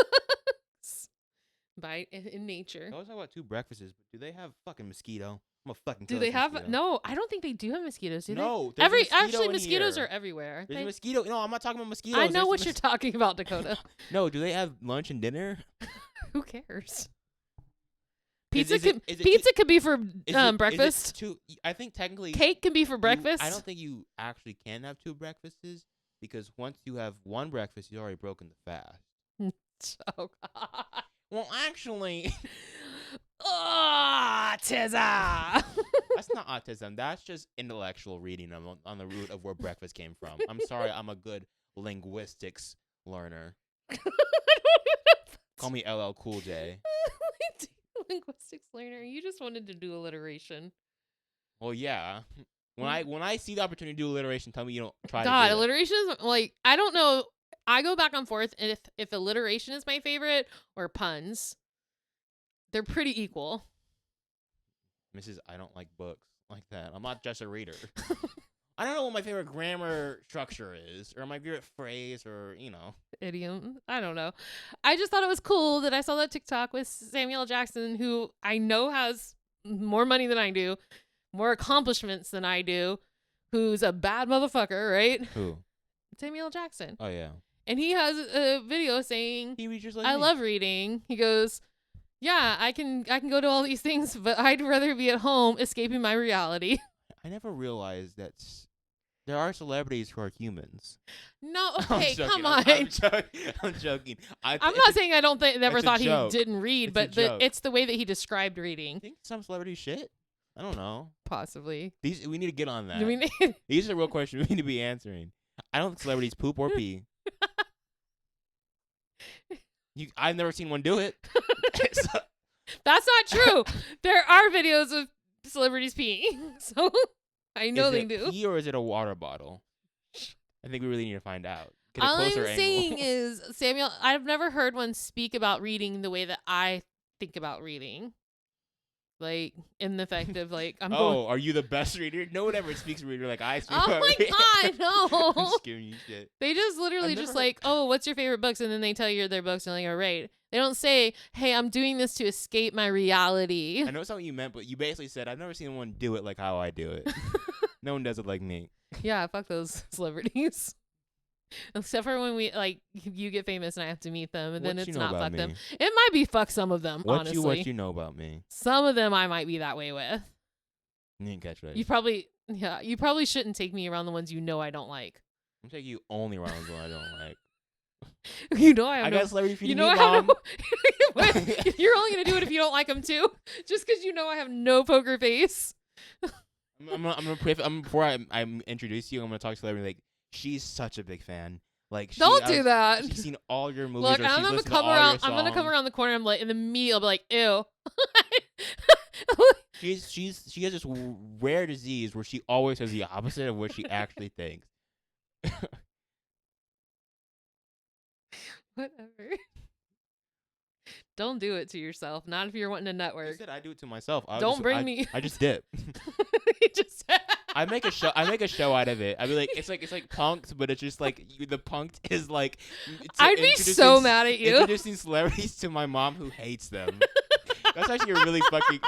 In nature. I always talk about 2 breakfasts, but do they have fucking mosquito? I'm a fucking. Do kill they this have mosquito. no? I don't think they do have mosquitoes. Do No, they? there's a mosquito Actually, in mosquitoes here. are everywhere. aren't There's they? a mosquito. No, I'm not talking about mosquitoes. I know There's what you're talking about, Dakota. No, do they have lunch and dinner? Who cares? Is Pizza it- could is it pizza could be for Is it breakfast. two? I think technically Cake can be for breakfast. I don't think you actually can have 2 breakfasts because once you have 1 breakfast, you've already broken the fast. Oh God. Well, actually, Autism. that's not autism. That's just intellectual reading on the root of where breakfast came from. I'm sorry, I'm a good linguistics learner. Call me LL Cool J. Linguistics learner. You just wanted to do alliteration. Well, yeah. When I see the opportunity to do alliteration, tell me you don't try God, to do it. alliteration is like, I don't know. I go back and forth if alliteration is my favorite or puns. They're pretty equal. Mrs. I don't like books like that. I'm not just a reader. I don't know what my favorite grammar structure is, or my favorite phrase, or Idiom. I don't know. I just thought it was cool that I saw that TikTok with Samuel Jackson, who I know has more money than I do, more accomplishments than I do, who's a bad motherfucker, right? Who? Samuel Jackson. Oh yeah. And he has a video saying, He reads just like I me. love reading. He goes, yeah, I can go to all these things, but I'd rather be at home escaping my reality. I never realized that there are celebrities who are humans. No, I'm okay, joking, come on. I'm joking. I'm not saying I don't never it's a thought he joke. didn't read, It's a but joke. it's the way that he described I reading. think some celebrities shit. I don't know. Possibly. We need to get on that. I mean, These are real questions we need to be answering. I don't think celebrities poop or pee. I've never seen one do it. So- that's not true. There are videos of celebrities peeing, so I know is they it do. pee or is it a water bottle? I think we really need to find out. Get a All I'm closer angle. saying is, Samuel, I've never heard one speak about reading the way that I think about reading. Like, in the fact of, like, I'm going, Are you the best reader? No one ever speaks reader like I speak. oh about my reading. God, I'm no. just giving you shit. They just literally I've just never heard- like, oh, what's your favorite books? And then they tell you their books and like, all right. They don't say, hey, I'm doing this to escape my reality. I know it's not what you meant, but you basically said, I've never seen anyone do it like how I do it. No one does it like me. Yeah, fuck those celebrities. Except for when we, like, you get famous and I have to meet them, and then What you it's know not about fuck them. me? It might be fuck some of them, honestly. What you know about me? Some of them I might be that way with. You didn't catch that. You probably shouldn't take me around the ones you know I don't like. I'm taking you only around the one I don't like. You know I have I no. got celebrity You feeding know me, I have Mom. no. Wait, you're only gonna do it if you don't like them too, just because you know I have no poker face. I'm gonna before I introduce you, I'm gonna talk to celebrity like she's such a big fan. Like Don't do that. She's seen all your movies. Look, or I'm she's gonna listened to come all around. your I'm gonna come songs. around the corner. I'm like, in the meat. I'll be like, ew. She has this rare disease where she always says the opposite of what she actually thinks. Whatever. Don't do it to yourself. Not if you're wanting to I network. said I do it to myself. Don't bring me. I just dip. You just. I make a show. I make a show out of it. I'd be like, it's like punked, but it's just like the punked is like. I'd be so mad at you. Introducing celebrities to my mom who hates them. That's actually a really fucking.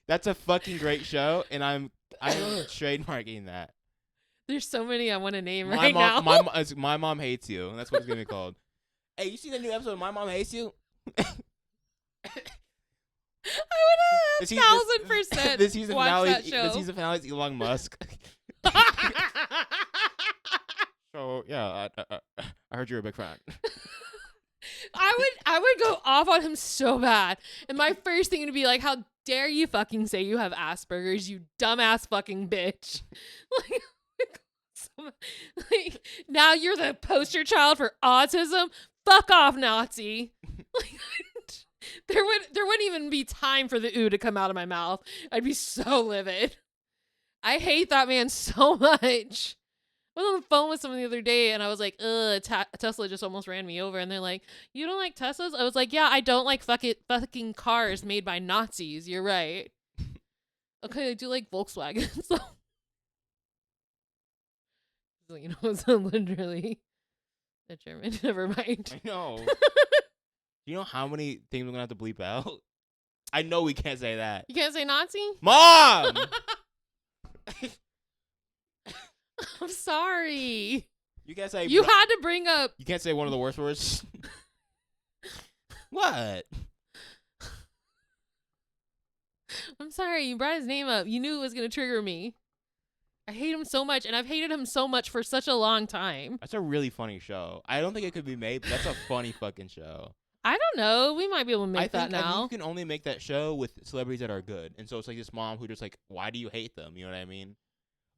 That's a fucking great show, and I'm trademarking that. There's so many I want to name My right mom, now. my mom hates you. And that's what it's gonna be called. Hey, you see the new episode of My Mom Hates You? I would This season- 1,000% This season watch finale. that show. This season finale is Elon Musk. So yeah, I heard you're a big fan. I would go off on him so bad. And my first thing would be like, how dare you fucking say you have Asperger's, you dumbass fucking bitch. Like, so Like, now you're the poster child for autism. Fuck off, Nazi. Like, there wouldn't even be time for the ooh to come out of my mouth. I'd be so livid. I hate that man so much. I was on the phone with someone the other day and I was like, Tesla just almost ran me over. And they're like, you don't like Teslas? I was like, yeah, I don't like fucking cars made by Nazis. You're right. Okay, I do like Volkswagen. So you know, it's literally a German. Never mind. I know. You know how many things we're gonna have to bleep out? I know we can't say that. You can't say Nazi? Mom! I'm sorry. You can't say. You had to bring up. You can't say one of the worst words. What? I'm sorry. You brought his name up. You knew it was going to trigger me. I hate him so much, and I've hated him so much for such a long time. That's a really funny show. I don't think it could be made, but that's a funny fucking show. I don't know. We might be able to make I that think now. you can only make that show with celebrities that are good. And so it's like this mom who just like, why do you hate them? You know what I mean?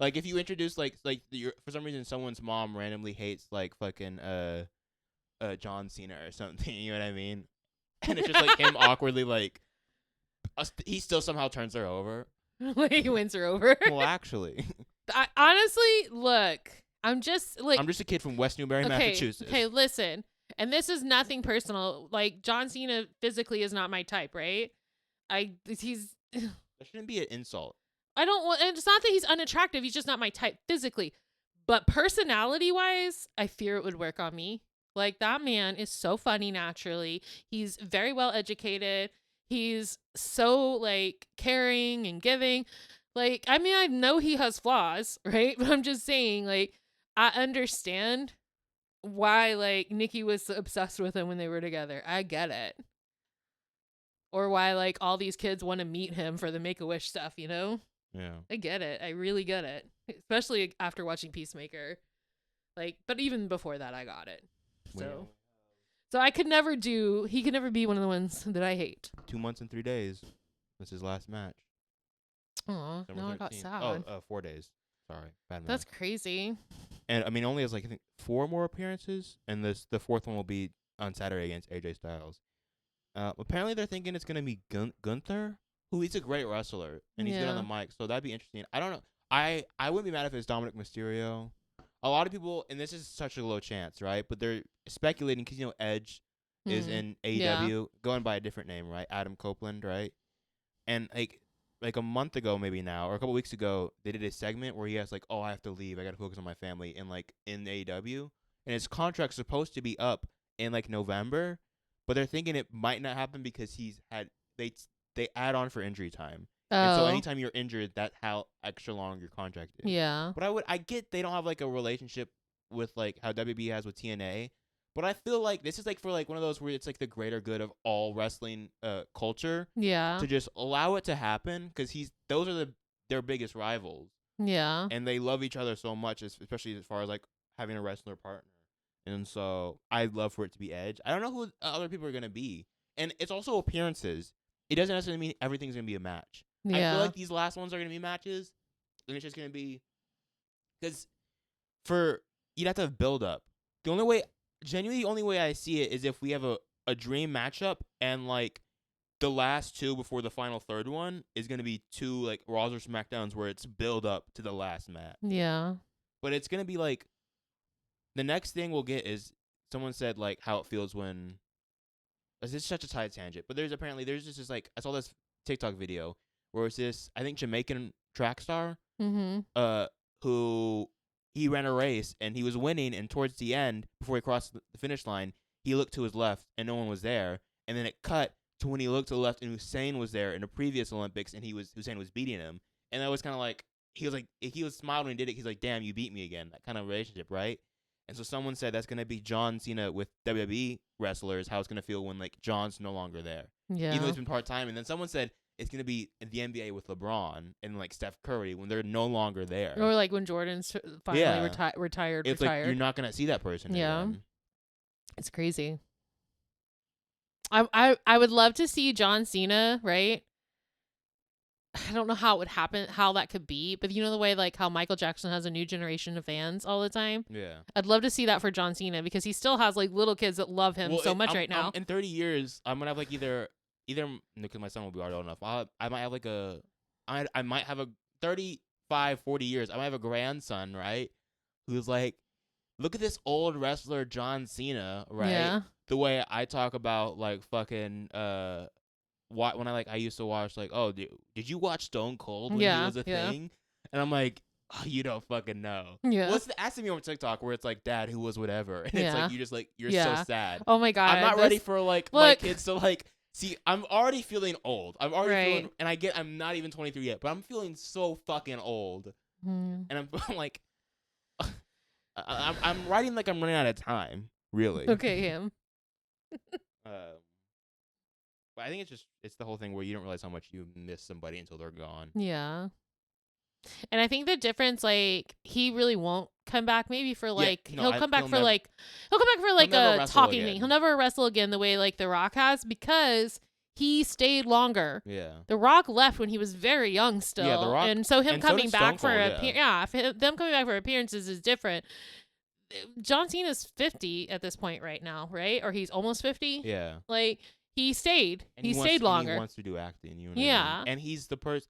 Like if you introduce like for some reason someone's mom randomly hates like fucking John Cena or something. You know what I mean? And it's just like him awkwardly like he still somehow turns her over. He wins her over. Well, actually, I, honestly, look, I'm just like I'm just a kid from West Newbury, Massachusetts. Okay, listen. And this is nothing personal. Like John Cena physically is not my type, right? He's That shouldn't be an insult. I don't want, and it's not that he's unattractive. He's just not my type physically. But personality wise, I fear it would work on me. Like that man is so funny naturally. He's very well educated. He's so like caring and giving. Like, I mean, I know he has flaws, right? But I'm just saying, like, I understand why like Nikki was obsessed with him when they were together. I get it. Or why like all these kids want to meet him for the Make-A-Wish stuff, you know? Yeah. I get it. I really get it. Especially after watching Peacemaker. Like, but even before that I got it. So he could never be one of the ones that I hate. 2 months and 3 days. That's his last match. Aw, December now I got 13th. sad. 4 days. Sorry. Bad math. That's crazy. And I mean, only has like I think 4 more appearances, and the fourth one will be on Saturday against AJ Styles. Apparently they're thinking it's gonna be Gunther, who he's a great wrestler and he's good on the mic, so that'd be interesting. I don't know. I wouldn't be mad if it's Dominic Mysterio. A lot of people, and this is such a low chance, right? But they're speculating because you know Edge is in AEW, going by a different name, right? Adam Copeland, right? And like a month ago maybe now, or a couple weeks ago, they did a segment where he has like, oh, I have to leave, I got to focus on my family, and like in AEW, and his contract's supposed to be up in like November, but they're thinking it might not happen because they add on for injury time. And so anytime you're injured, that's how extra long your contract is. Yeah. But I get they don't have like a relationship with like how WB has with TNA, but I feel like this is like for like one of those where it's like the greater good of all wrestling culture. Yeah. To just allow it to happen because those are their biggest rivals. Yeah. And they love each other so much, especially as far as like having a wrestler partner. And so I'd love for it to be Edge. I don't know who other people are gonna be, and it's also appearances. It doesn't necessarily mean everything's gonna be a match. Yeah. I feel like these last ones are going to be matches, and it's just going to be because you'd have to have build up. The only way I see it is if we have a dream matchup, and like the last two before the final third one is going to be 2 like Raws or SmackDowns where it's build up to the last match. Yeah. But it's going to be like the next thing we'll get is someone said like how it feels when. This is such a side tangent, but there's just this like I saw this TikTok video. Where it's this, I think, Jamaican track star, who he ran a race and he was winning, and towards the end, before he crossed the finish line, he looked to his left and no one was there, and then it cut to when he looked to the left and Hussein was there in the previous Olympics, and Hussein was beating him, and that was kind of like he was smiling when he did it. He's like, "Damn, you beat me again." That kind of relationship, right? And so someone said that's gonna be John Cena with WWE wrestlers, how it's gonna feel when like John's no longer there, even though he's been part time, and then someone said. It's going to be in the NBA with LeBron and, like, Steph Curry when they're no longer there. Or, like, when Jordan's finally retired. It's like you're not going to see that person again. It's crazy. I would love to see John Cena, right? I don't know how it would happen, how that could be, but you know the way like how Michael Jackson has a new generation of fans all the time. Yeah. I'd love to see that for John Cena because he still has like little kids that love him so much right now. In 30 years, I'm gonna have like either because my son will be already old enough. I might have like I might have a 35, 40 years. I might have a grandson, right? Who's like, look at this old wrestler John Cena, right? Yeah. The way I talk about like fucking when I used to watch like, oh, did you watch Stone Cold when he was a thing? And I'm like, oh, you don't fucking know. Yeah. What's the asking me on TikTok where it's like, Dad, who was whatever, and it's like you just like you're so sad. Oh my God. I'm not ready for like my kids to like see. I'm already feeling old. I'm already feeling, and I'm not even 23 yet, but I'm feeling so fucking old, and I'm like, I'm writing like I'm running out of time, really. Okay, him. But I think it's the whole thing where you don't realize how much you miss somebody until they're gone. Yeah. And I think the difference, like, he really won't come back. Maybe for like he'll come back for like a talking thing. He'll never wrestle again the way like The Rock has because he stayed longer. Yeah. The Rock left when he was very young still. Yeah, The Rock, and so him coming back for them coming back for appearances is different. John Cena's 50 at this point right now, right? Or he's almost 50. Yeah. Like he stayed. And he stayed longer. He wants to do acting. You know what I mean? And he's the person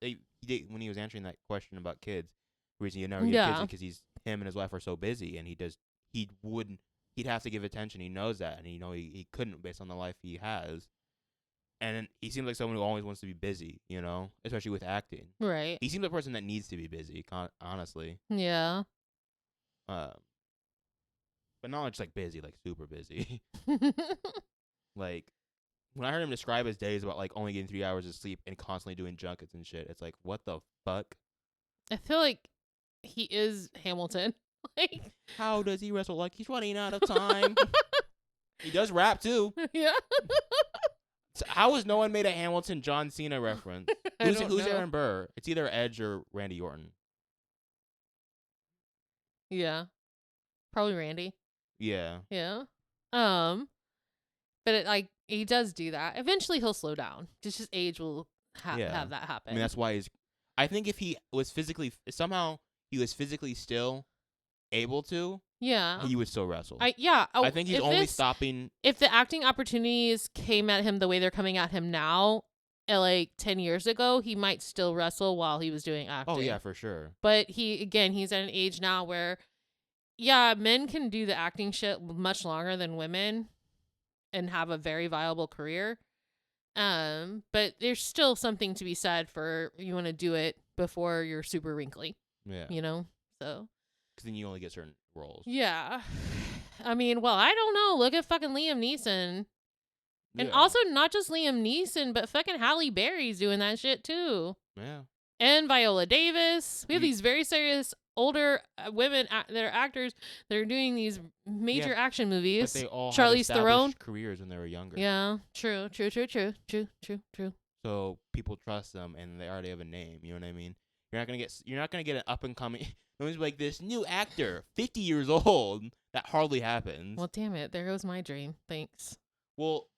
when he was answering that question about kids. The reason you never get kids is because him and his wife are so busy, and he'd have to give attention. He knows that, and he couldn't based on the life he has. And he seems like someone who always wants to be busy, you know, especially with acting. Right. He seems like a person that needs to be busy, honestly. Yeah. But not just like busy, like super busy. Like when I heard him describe his days about like only getting 3 hours of sleep and constantly doing junkets and shit, it's like, what the fuck? I feel like he is Hamilton. Like, how does he wrestle like he's running out of time? He does rap too. Yeah. So how has no one made a Hamilton John Cena reference? Who's Aaron Burr? It's either Edge or Randy Orton. Yeah. Probably Randy. Yeah. Yeah. But he does do that. Eventually he'll slow down. Just his age will have that happen. I mean, that's why I think if he was physically still able to, he would still wrestle. I think he's only stopping if the acting opportunities came at him the way they're coming at him now. Like 10 years ago, he might still wrestle while he was doing acting. Oh yeah, for sure. But he's at an age now where, men can do the acting shit much longer than women, and have a very viable career. But there's still something to be said for you want to do it before you're super wrinkly. Yeah. You know, so. Because then you only get certain roles. Yeah. I mean, well, I don't know. Look at fucking Liam Neeson. And Yeah. also not just Liam Neeson, but fucking Halle Berry's doing that shit too. Yeah. And Viola Davis. We have these very serious older women that are actors that are doing these major action movies. But they all Charlize had Theron. careers when they were younger. Yeah, true. So people trust them, and they already have a name. You know what I mean? You're not gonna get an up and coming. Nobody's like this new actor, 50 years old. That hardly happens. Well, damn it. There goes my dream. Thanks. Well,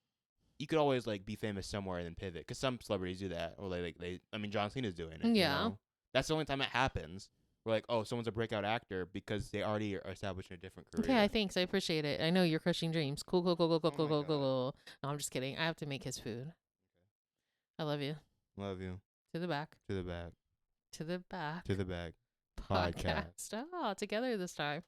you could always like be famous somewhere and then pivot, because some celebrities do that, or I mean, John Cena's doing it. Yeah. You know? That's the only time it happens. We're like, oh, someone's a breakout actor because they already are established in a different career. Okay, thanks. I appreciate it. I know you're crushing dreams. Cool. No, I'm just kidding. I have to make his food. I love you. Love you. To the back. To the back. To the back. To the back. Podcast. Oh, together this time.